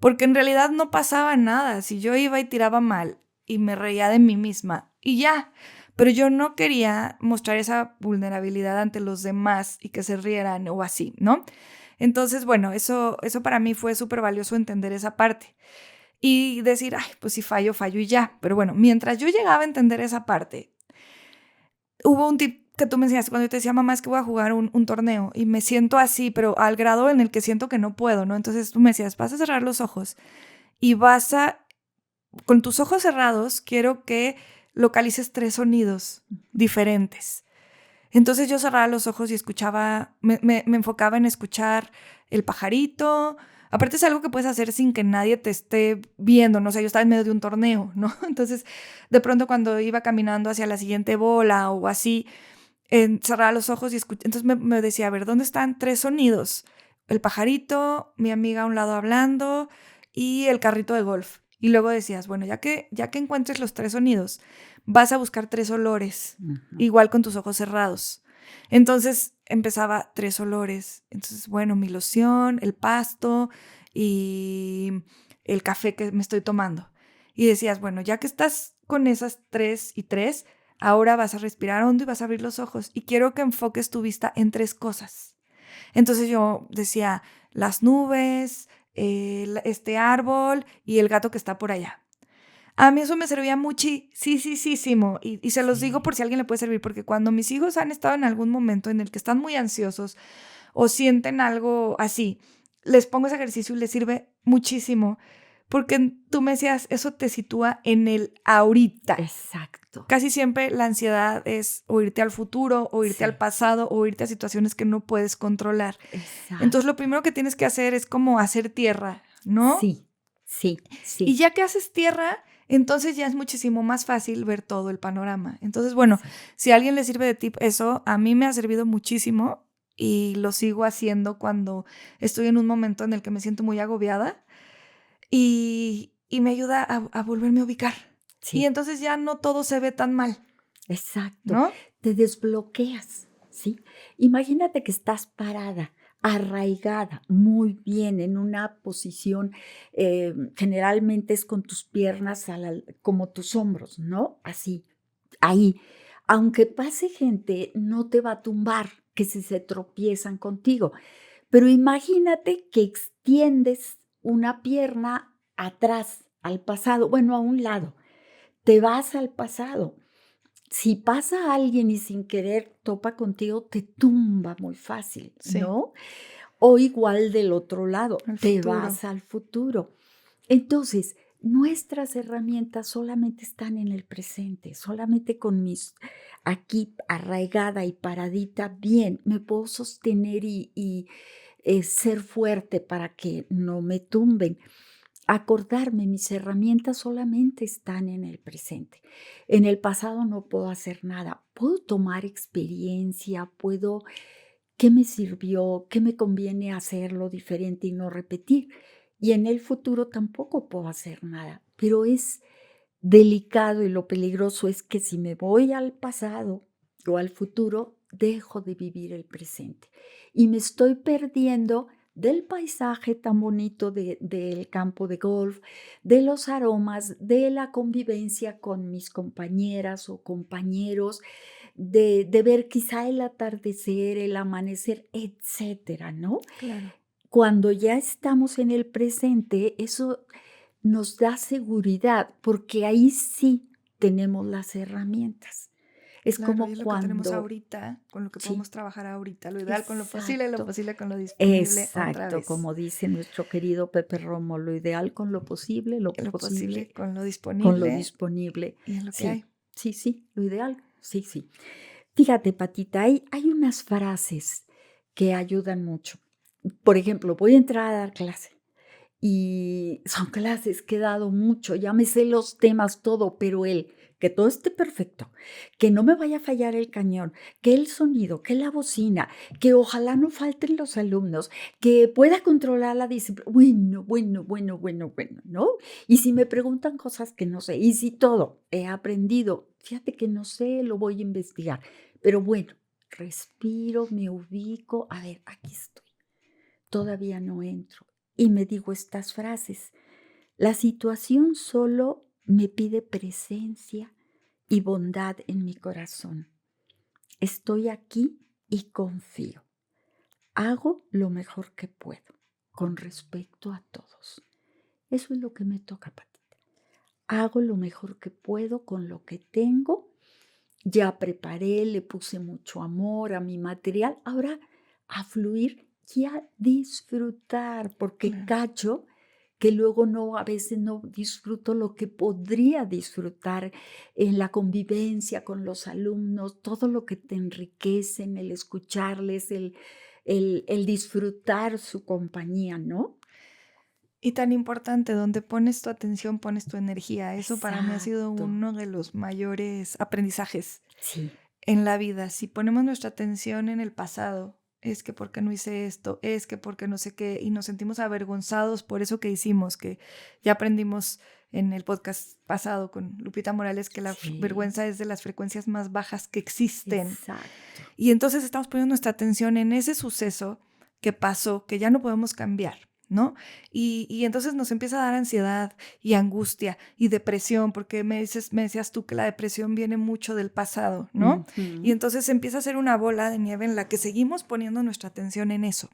porque en realidad no pasaba nada. Si yo iba y tiraba mal, y me reía de mí misma y ya. Pero yo no quería mostrar esa vulnerabilidad ante los demás y que se rieran o así, ¿no? Entonces, bueno, eso para mí fue súper valioso entender esa parte y decir, ay, pues si fallo, fallo y ya. Pero bueno, mientras yo llegaba a entender esa parte, hubo un tip que tú me enseñaste cuando yo te decía, mamá, es que voy a jugar un torneo y me siento así, pero al grado en el que siento que no puedo, ¿no? Entonces tú me decías, vas a cerrar los ojos y con tus ojos cerrados, quiero que localices 3 sonidos diferentes. Entonces yo cerraba los ojos y escuchaba, me enfocaba en escuchar el pajarito. Aparte es algo que puedes hacer sin que nadie te esté viendo, ¿no? O sea, yo estaba en medio de un torneo, ¿no? Entonces, de pronto cuando iba caminando hacia la siguiente bola o así, cerraba los ojos y entonces me decía, a ver, ¿dónde están 3 sonidos? El pajarito, mi amiga a un lado hablando y el carrito de golf. Y luego decías, bueno, ya que encuentres los 3 sonidos, vas a buscar 3 olores, igual con tus ojos cerrados. Entonces empezaba 3 olores. Entonces, bueno, mi loción, el pasto y el café que me estoy tomando. Y decías, bueno, ya que estás con esas 3 y 3, ahora vas a respirar hondo y vas a abrir los ojos. Y quiero que enfoques tu vista en 3 cosas. Entonces yo decía, las nubes, este árbol y el gato que está por allá. A mí eso me servía muchísimo y se los digo por si a alguien le puede servir, porque cuando mis hijos han estado en algún momento en el que están muy ansiosos o sienten algo así, les pongo ese ejercicio y les sirve muchísimo, porque tú me decías, eso te sitúa en el ahorita. Exacto. Casi siempre la ansiedad es o irte al futuro, o irte al pasado, o irte a situaciones que no puedes controlar. Exacto. Entonces lo primero que tienes que hacer es como hacer tierra, ¿no? Sí. Y ya que haces tierra, entonces ya es muchísimo más fácil ver todo el panorama. Entonces, bueno, si a alguien le sirve de tip eso, a mí me ha servido muchísimo y lo sigo haciendo cuando estoy en un momento en el que me siento muy agobiada y me ayuda a volverme a ubicar. Sí. Y entonces ya no todo se ve tan mal. Exacto. ¿No? Te desbloqueas, ¿sí? Imagínate que estás parada, arraigada, muy bien, en una posición, generalmente es con tus piernas como tus hombros, ¿no? Así, ahí. Aunque pase gente, no te va a tumbar, que si se tropiezan contigo. Pero imagínate que extiendes una pierna atrás, al pasado, bueno, a un lado. Te vas al pasado. Si pasa alguien y sin querer topa contigo, te tumba muy fácil, ¿no? O igual del otro lado, te vas al futuro. Entonces, nuestras herramientas solamente están en el presente, solamente con mis aquí arraigada y paradita bien, me puedo sostener y ser fuerte para que no me tumben. Acordarme, mis herramientas solamente están en el presente. En el pasado no puedo hacer nada. Puedo tomar experiencia, ¿qué me sirvió? ¿Qué me conviene hacerlo diferente y no repetir? Y en el futuro tampoco puedo hacer nada. Pero es delicado y lo peligroso es que si me voy al pasado o al futuro, dejo de vivir el presente. Y me estoy perdiendo del paisaje tan bonito del campo de golf, de los aromas, de la convivencia con mis compañeras o compañeros, de ver quizá el atardecer, el amanecer, etcétera, ¿no? Claro. Cuando ya estamos en el presente, eso nos da seguridad, porque ahí sí tenemos las herramientas. Es claro, como y es lo cuando... que tenemos ahorita, con lo que podemos trabajar ahorita, lo ideal con lo posible con lo disponible. Exacto, otra vez. Como dice nuestro querido Pepe Romo, lo ideal con lo posible, lo posible con lo disponible. Con lo disponible. Y en lo que hay. Sí, lo ideal, sí. Fíjate, Patita, hay unas frases que ayudan mucho. Por ejemplo, voy a entrar a dar clase. Y son clases que he dado mucho, ya me sé los temas, todo, pero que todo esté perfecto, que no me vaya a fallar el cañón, que el sonido, que la bocina, que ojalá no falten los alumnos, que pueda controlar la disciplina. Bueno, ¿no? Y si me preguntan cosas que no sé, y si todo he aprendido, fíjate que no sé, lo voy a investigar, pero bueno, respiro, me ubico, a ver, aquí estoy, todavía no entro. Y me digo estas frases. La situación solo me pide presencia y bondad en mi corazón. Estoy aquí y confío. Hago lo mejor que puedo, con respeto a todos. Eso es lo que me toca, Patita. Hago lo mejor que puedo con lo que tengo. Ya preparé, le puse mucho amor a mi material. Ahora a fluir y a disfrutar, porque Claro. cacho que luego a veces no disfruto lo que podría disfrutar en la convivencia con los alumnos, todo lo que te enriquece en el escucharles, el disfrutar su compañía, ¿no? Y tan importante, donde pones tu atención, pones tu energía. Eso para mí ha sido Exacto. uno de los mayores aprendizajes Sí, en la vida. Si ponemos nuestra atención en el pasado, es que porque no hice esto, es que porque no sé qué, y nos sentimos avergonzados por eso que hicimos, que ya aprendimos en el podcast pasado con Lupita Morales que la sí, vergüenza es de las frecuencias más bajas que existen. exacto. Y entonces estamos poniendo nuestra atención en ese suceso que pasó, que ya no podemos cambiar, ¿no? Y entonces nos empieza a dar ansiedad y angustia y depresión, porque me decías tú que la depresión viene mucho del pasado, ¿no? Y Ujú. entonces empieza a ser una bola de nieve en la que seguimos poniendo nuestra atención en eso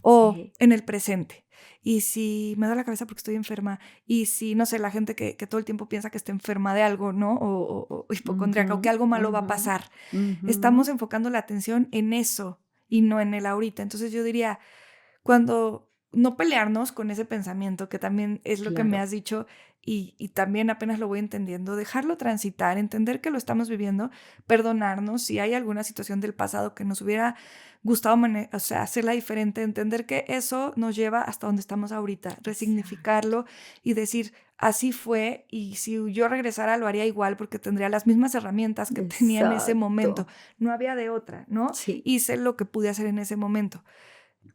o Sí, en el presente. Y si me da la cabeza porque estoy enferma, y si, no sé, la gente que todo el tiempo piensa que está enferma de algo, ¿no? O hipocondríaca, o que ujú, algo malo va a ujú, pasar. Estamos ujú. enfocando la atención en eso y no en el ahorita. Entonces yo diría, cuando no pelearnos con ese pensamiento, que también es lo que me Claro, has dicho y también apenas lo voy entendiendo, dejarlo transitar, entender que lo estamos viviendo, perdonarnos si hay alguna situación del pasado que nos hubiera gustado o sea, hacerla diferente, entender que eso nos lleva hasta donde estamos ahorita, exacto, resignificarlo y decir, así fue y si yo regresara lo haría igual porque tendría las mismas herramientas que tenía en ese momento, exacto. no había de otra, ¿no? Sí, Hice lo que pude hacer en ese momento.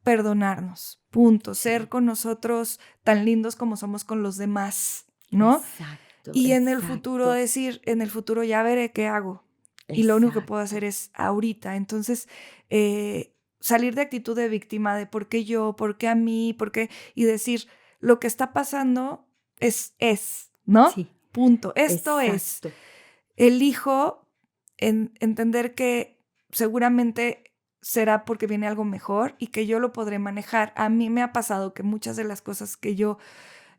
Perdonarnos, punto, ser sí, con nosotros tan lindos como somos con los demás, ¿no? exacto, Y en el futuro exacto, decir, en el futuro ya veré qué hago. Y lo único que puedo hacer exacto. es ahorita. Entonces, salir de actitud de víctima, de por qué yo, por qué a mí, por qué, y decir, lo que está pasando es, ¿no? Sí, Punto. Esto es. exacto. Elijo entender que seguramente será porque viene algo mejor y que yo lo podré manejar. A mí me ha pasado que muchas de las cosas que yo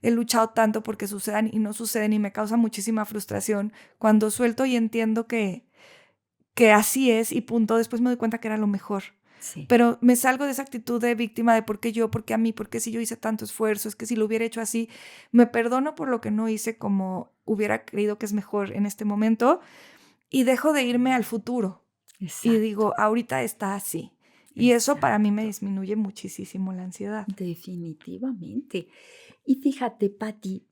he luchado tanto porque sucedan y no suceden y me causa muchísima frustración, cuando suelto y entiendo que así es y punto, después me doy cuenta que era lo mejor. Sí, Pero me salgo de esa actitud de víctima de por qué yo, por qué a mí, por qué si yo hice tanto esfuerzo, es que si lo hubiera hecho así, me perdono por lo que no hice como hubiera creído que es mejor en este momento y dejo de irme al futuro y exacto, digo, ahorita está así. Y eso para mí me exacto. disminuye muchísimo la ansiedad. Definitivamente. Y fíjate, Patti,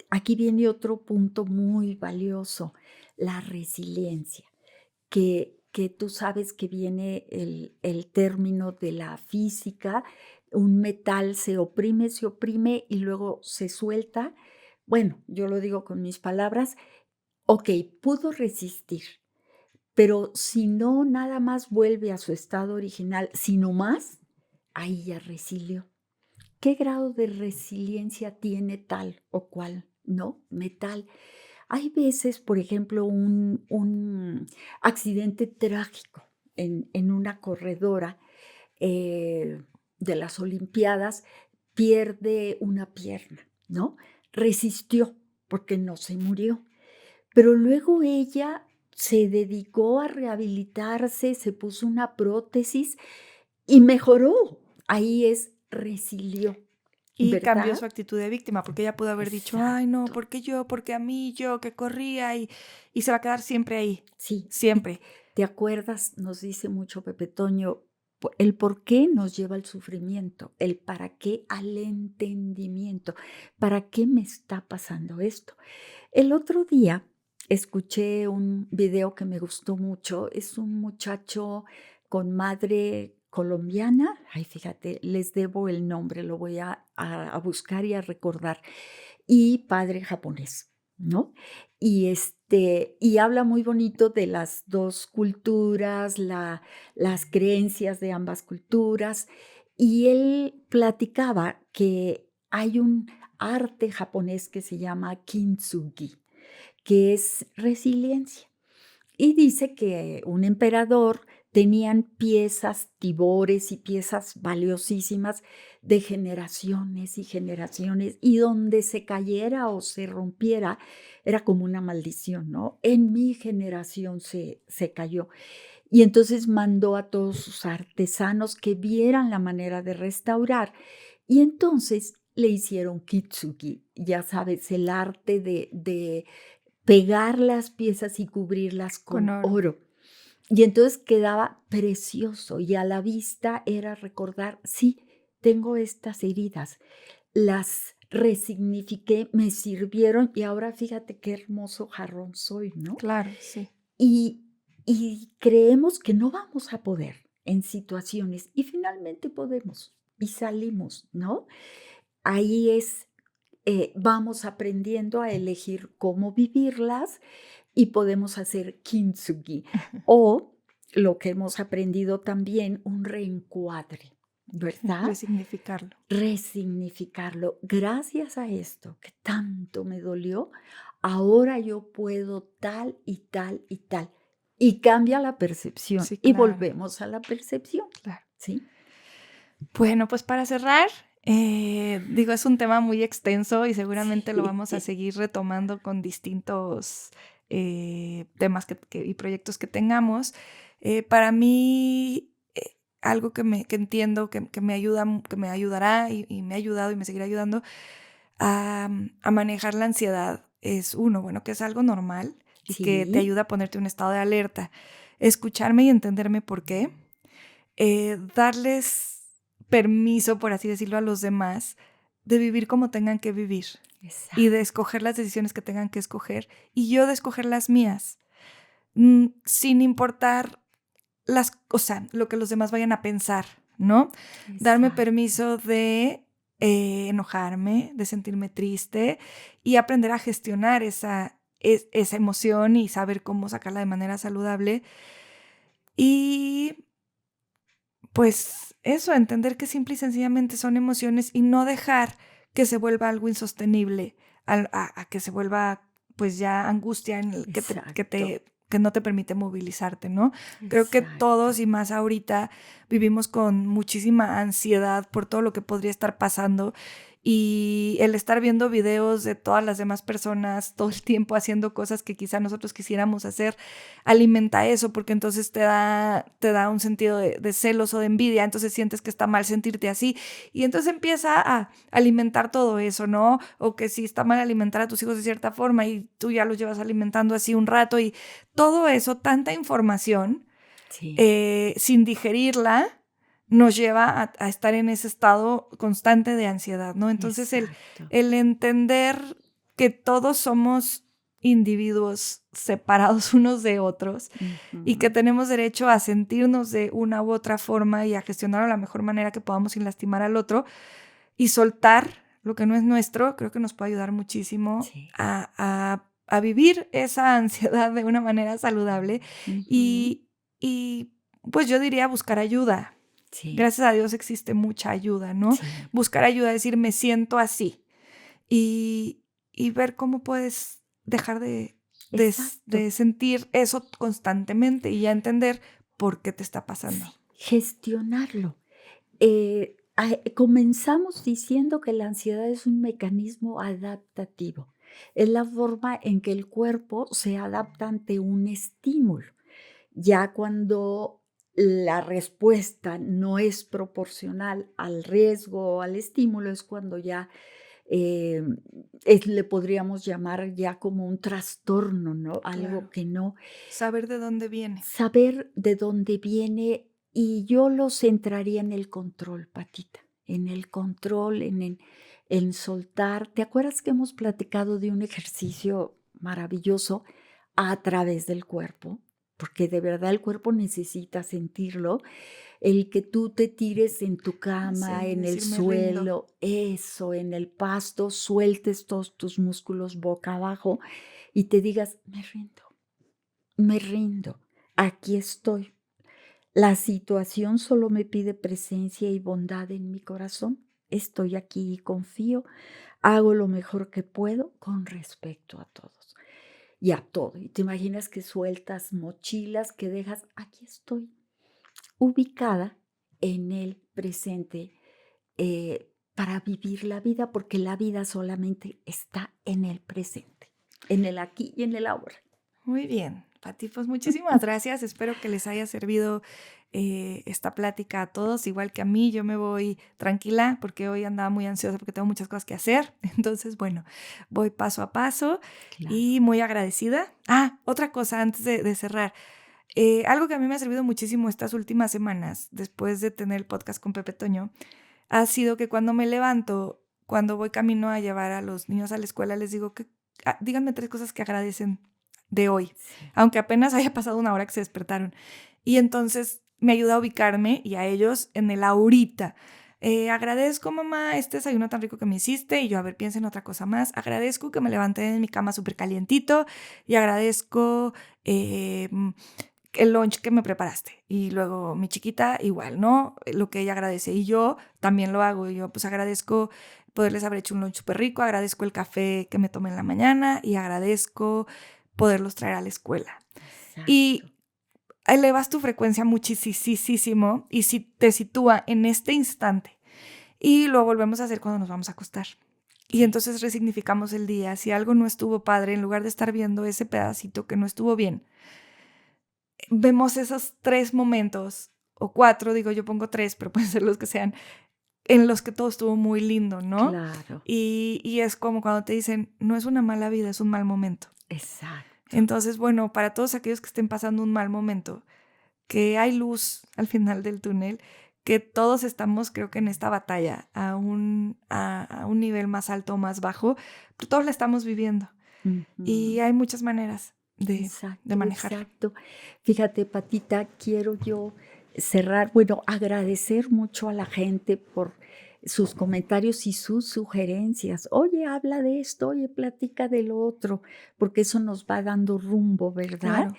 aquí viene otro punto muy valioso, la resiliencia, que tú sabes que viene el término de la física, un metal se oprime y luego se suelta. Bueno, yo lo digo con mis palabras, ok, pudo resistir, pero si no nada más vuelve a su estado original, sino más, ahí ya resilió. ¿Qué grado de resiliencia tiene tal o cual, no? Metal. Hay veces, por ejemplo, un accidente trágico en una corredora de las Olimpiadas, pierde una pierna, ¿no? Resistió porque no se murió. Pero luego ella se dedicó a rehabilitarse, se puso una prótesis y mejoró. Ahí es resilió, Y cambió ¿verdad? su actitud de víctima, porque ella pudo haber dicho, ay, no, Exacto. ¿por qué yo? Porque a mí, yo que corría y se va a quedar siempre ahí, Sí, y siempre. te acuerdas, nos dice mucho Pepe Toño, el por qué nos lleva al sufrimiento, el para qué al entendimiento, para qué me está pasando esto. El otro día escuché un video que me gustó mucho, es un muchacho con madre colombiana, ay, fíjate, les debo el nombre, lo voy a buscar y a recordar, y padre japonés, ¿no? Y habla muy bonito de las 2 culturas, las creencias de ambas culturas, y él platicaba que arte japonés que se llama kintsugi, que es resiliencia. Y dice que un emperador tenían piezas tibores y piezas valiosísimas de generaciones y generaciones, y donde se cayera o se rompiera era como una maldición, ¿no? En mi generación se cayó. Y entonces mandó a todos sus artesanos que vieran la manera de restaurar. Y entonces le hicieron kitsugi, ya sabes, el arte de pegar las piezas y cubrirlas Con con oro. oro. Y entonces quedaba precioso y a la vista era recordar, sí, tengo estas heridas, las resignifiqué, me sirvieron y ahora fíjate qué hermoso jarrón soy, ¿no? Claro, sí. Y creemos que no vamos a poder en situaciones y finalmente podemos y salimos, ¿no? Ahí es, vamos aprendiendo a elegir cómo vivirlas y podemos hacer kintsugi o lo que hemos aprendido también, un reencuadre, ¿verdad? Resignificarlo. Resignificarlo. Gracias a esto que tanto me dolió, ahora yo puedo tal y tal y tal. Y cambia la percepción Sí, y claro. volvemos a la percepción, Claro. ¿sí? Bueno, pues para cerrar, digo, es un tema muy extenso y seguramente lo vamos a Sí. seguir retomando con distintos temas y proyectos que tengamos. Para mí, algo que entiendo que me ayuda, que me ayudará y me ha ayudado y me seguirá ayudando a manejar la ansiedad es bueno, que es algo normal y que te Sí, ayuda a ponerte en un estado de alerta. Escucharme y entenderme por qué. Darles permiso, por así decirlo, a los demás de vivir como tengan que vivir y exacto. de escoger las decisiones que tengan que escoger y yo de escoger las mías, sin importar o sea, lo que los demás vayan a pensar, ¿no? Darme Exacto. permiso de enojarme, de sentirme triste y aprender a gestionar esa emoción y saber cómo sacarla de manera saludable. Y pues eso, entender que simple y sencillamente son emociones y no dejar que se vuelva algo insostenible, a que se vuelva pues ya angustia en el Exacto. que no te permite movilizarte, ¿no? Creo que todos y más ahorita vivimos con muchísima ansiedad por todo lo que podría estar pasando y el estar viendo videos de todas las demás personas todo el tiempo haciendo cosas que quizá nosotros quisiéramos hacer alimenta eso, porque entonces te da un sentido de celos o de envidia, entonces sientes que está mal sentirte así, y entonces empieza a alimentar todo eso, ¿no? O que si está mal alimentar a tus hijos de cierta forma y tú ya los llevas alimentando así un rato, y todo eso, tanta información, Sí. sin digerirla, nos lleva a estar en ese estado constante de ansiedad, ¿no? Entonces Exacto. el entender que todos somos individuos separados unos de otros y que tenemos derecho a sentirnos de una u otra forma y a gestionarlo de la mejor manera que podamos sin lastimar al otro y soltar lo que no es nuestro, creo que nos puede ayudar muchísimo Sí. a vivir esa ansiedad de una manera saludable y pues yo diría buscar ayuda. Sí. Gracias a Dios existe mucha ayuda, ¿no? Sí. Buscar ayuda, decir me siento así y ver cómo puedes dejar de sentir eso constantemente y ya entender por qué te está pasando. Gestionarlo. Comenzamos diciendo que la ansiedad es un mecanismo adaptativo. Es la forma en que el cuerpo se adapta ante un estímulo. Ya cuando la respuesta no es proporcional al riesgo o al estímulo, es cuando ya le podríamos llamar ya como un trastorno, ¿no? Algo Claro. que no. Saber de dónde viene. Saber de dónde viene, y yo lo centraría en el control, Patita, en el control, en soltar. ¿Te acuerdas que hemos platicado de un ejercicio maravilloso a través del cuerpo? Porque de verdad el cuerpo necesita sentirlo. El que tú te tires en tu cama, Sí, en el decir, me rindo. suelo, eso, en el pasto, sueltes todos tus músculos boca abajo y te digas, me rindo, aquí estoy. La situación solo me pide presencia y bondad en mi corazón. estoy aquí y confío, hago lo mejor que puedo con respecto a todos y a todo. Y te imaginas que sueltas mochilas, que dejas, aquí estoy, ubicada en el presente, para vivir la vida, porque la vida solamente está en el presente, en el aquí y en el ahora. Muy bien, Pati, pues muchísimas gracias. Espero que les haya servido esta plática a todos, igual que a mí. Yo me voy tranquila porque hoy andaba muy ansiosa porque tengo muchas cosas que hacer. Entonces, bueno, voy paso a paso y muy agradecida. Otra cosa antes de cerrar. Algo que a mí me ha servido muchísimo estas últimas semanas, después de tener el podcast con Pepe Toño, ha sido que cuando me levanto, cuando voy camino a llevar a los niños a la escuela, les digo que díganme 3 cosas que agradecen de hoy, aunque apenas haya pasado una hora que se despertaron. Y entonces me ayuda a ubicarme y a ellos en el ahorita. Agradezco, mamá, este desayuno tan rico que me hiciste. Y yo, a ver, piensa en otra cosa más. Agradezco que me levanté en mi cama súper calientito y agradezco el lunch que me preparaste. Y luego mi chiquita igual, ¿no? Lo que ella agradece. Y yo también lo hago. Y yo pues agradezco poderles haber hecho un lunch súper rico, agradezco el café que me tomé en la mañana y agradezco poderlos traer a la escuela. Exacto. Y elevas tu frecuencia muchísimo y si te sitúa en este instante. Y lo volvemos a hacer cuando nos vamos a acostar. Y entonces resignificamos el día. Si algo no estuvo padre, en lugar de estar viendo ese pedacito que no estuvo bien, vemos esos 3 momentos, o 4, digo, yo pongo 3, pero pueden ser los que sean, en los que todo estuvo muy lindo, ¿no? Claro. Y es como cuando te dicen, no es una mala vida, es un mal momento. Exacto. Entonces, bueno, para todos aquellos que estén pasando un mal momento, que hay luz al final del túnel, que todos estamos, creo que en esta batalla, a un nivel más alto o más bajo, pero todos la estamos viviendo. Uh-huh. Y hay muchas maneras de manejar. Exacto. Fíjate, Patita, quiero yo cerrar, agradecer mucho a la gente por sus comentarios y sus sugerencias. Oye, habla de esto, oye, platica de lo otro, porque eso nos va dando rumbo, ¿verdad?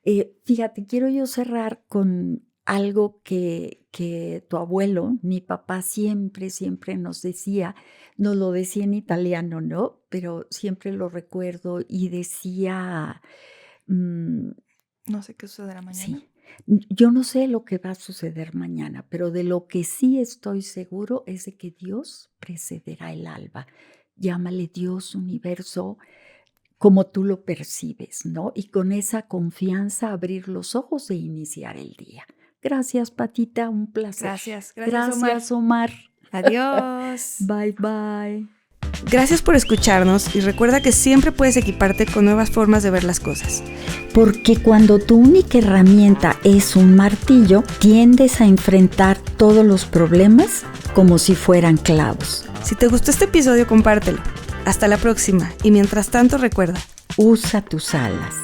Claro. Fíjate, quiero yo cerrar con algo que tu abuelo, mi papá, siempre nos decía, nos lo decía en italiano, ¿no? Pero siempre lo recuerdo y decía... no sé qué sucederá mañana. Sí. Yo no sé lo que va a suceder mañana, pero de lo que sí estoy seguro es de que Dios precederá el alba. Llámale Dios, universo, como tú lo percibes, ¿no? Y con esa confianza abrir los ojos e iniciar el día. Gracias, Patita, un placer. Gracias, Omar. Adiós. Bye, bye. Gracias por escucharnos y recuerda que siempre puedes equiparte con nuevas formas de ver las cosas. Porque cuando tu única herramienta es un martillo, tiendes a enfrentar todos los problemas como si fueran clavos. Si te gustó este episodio, compártelo. Hasta la próxima y mientras tanto recuerda, usa tus alas.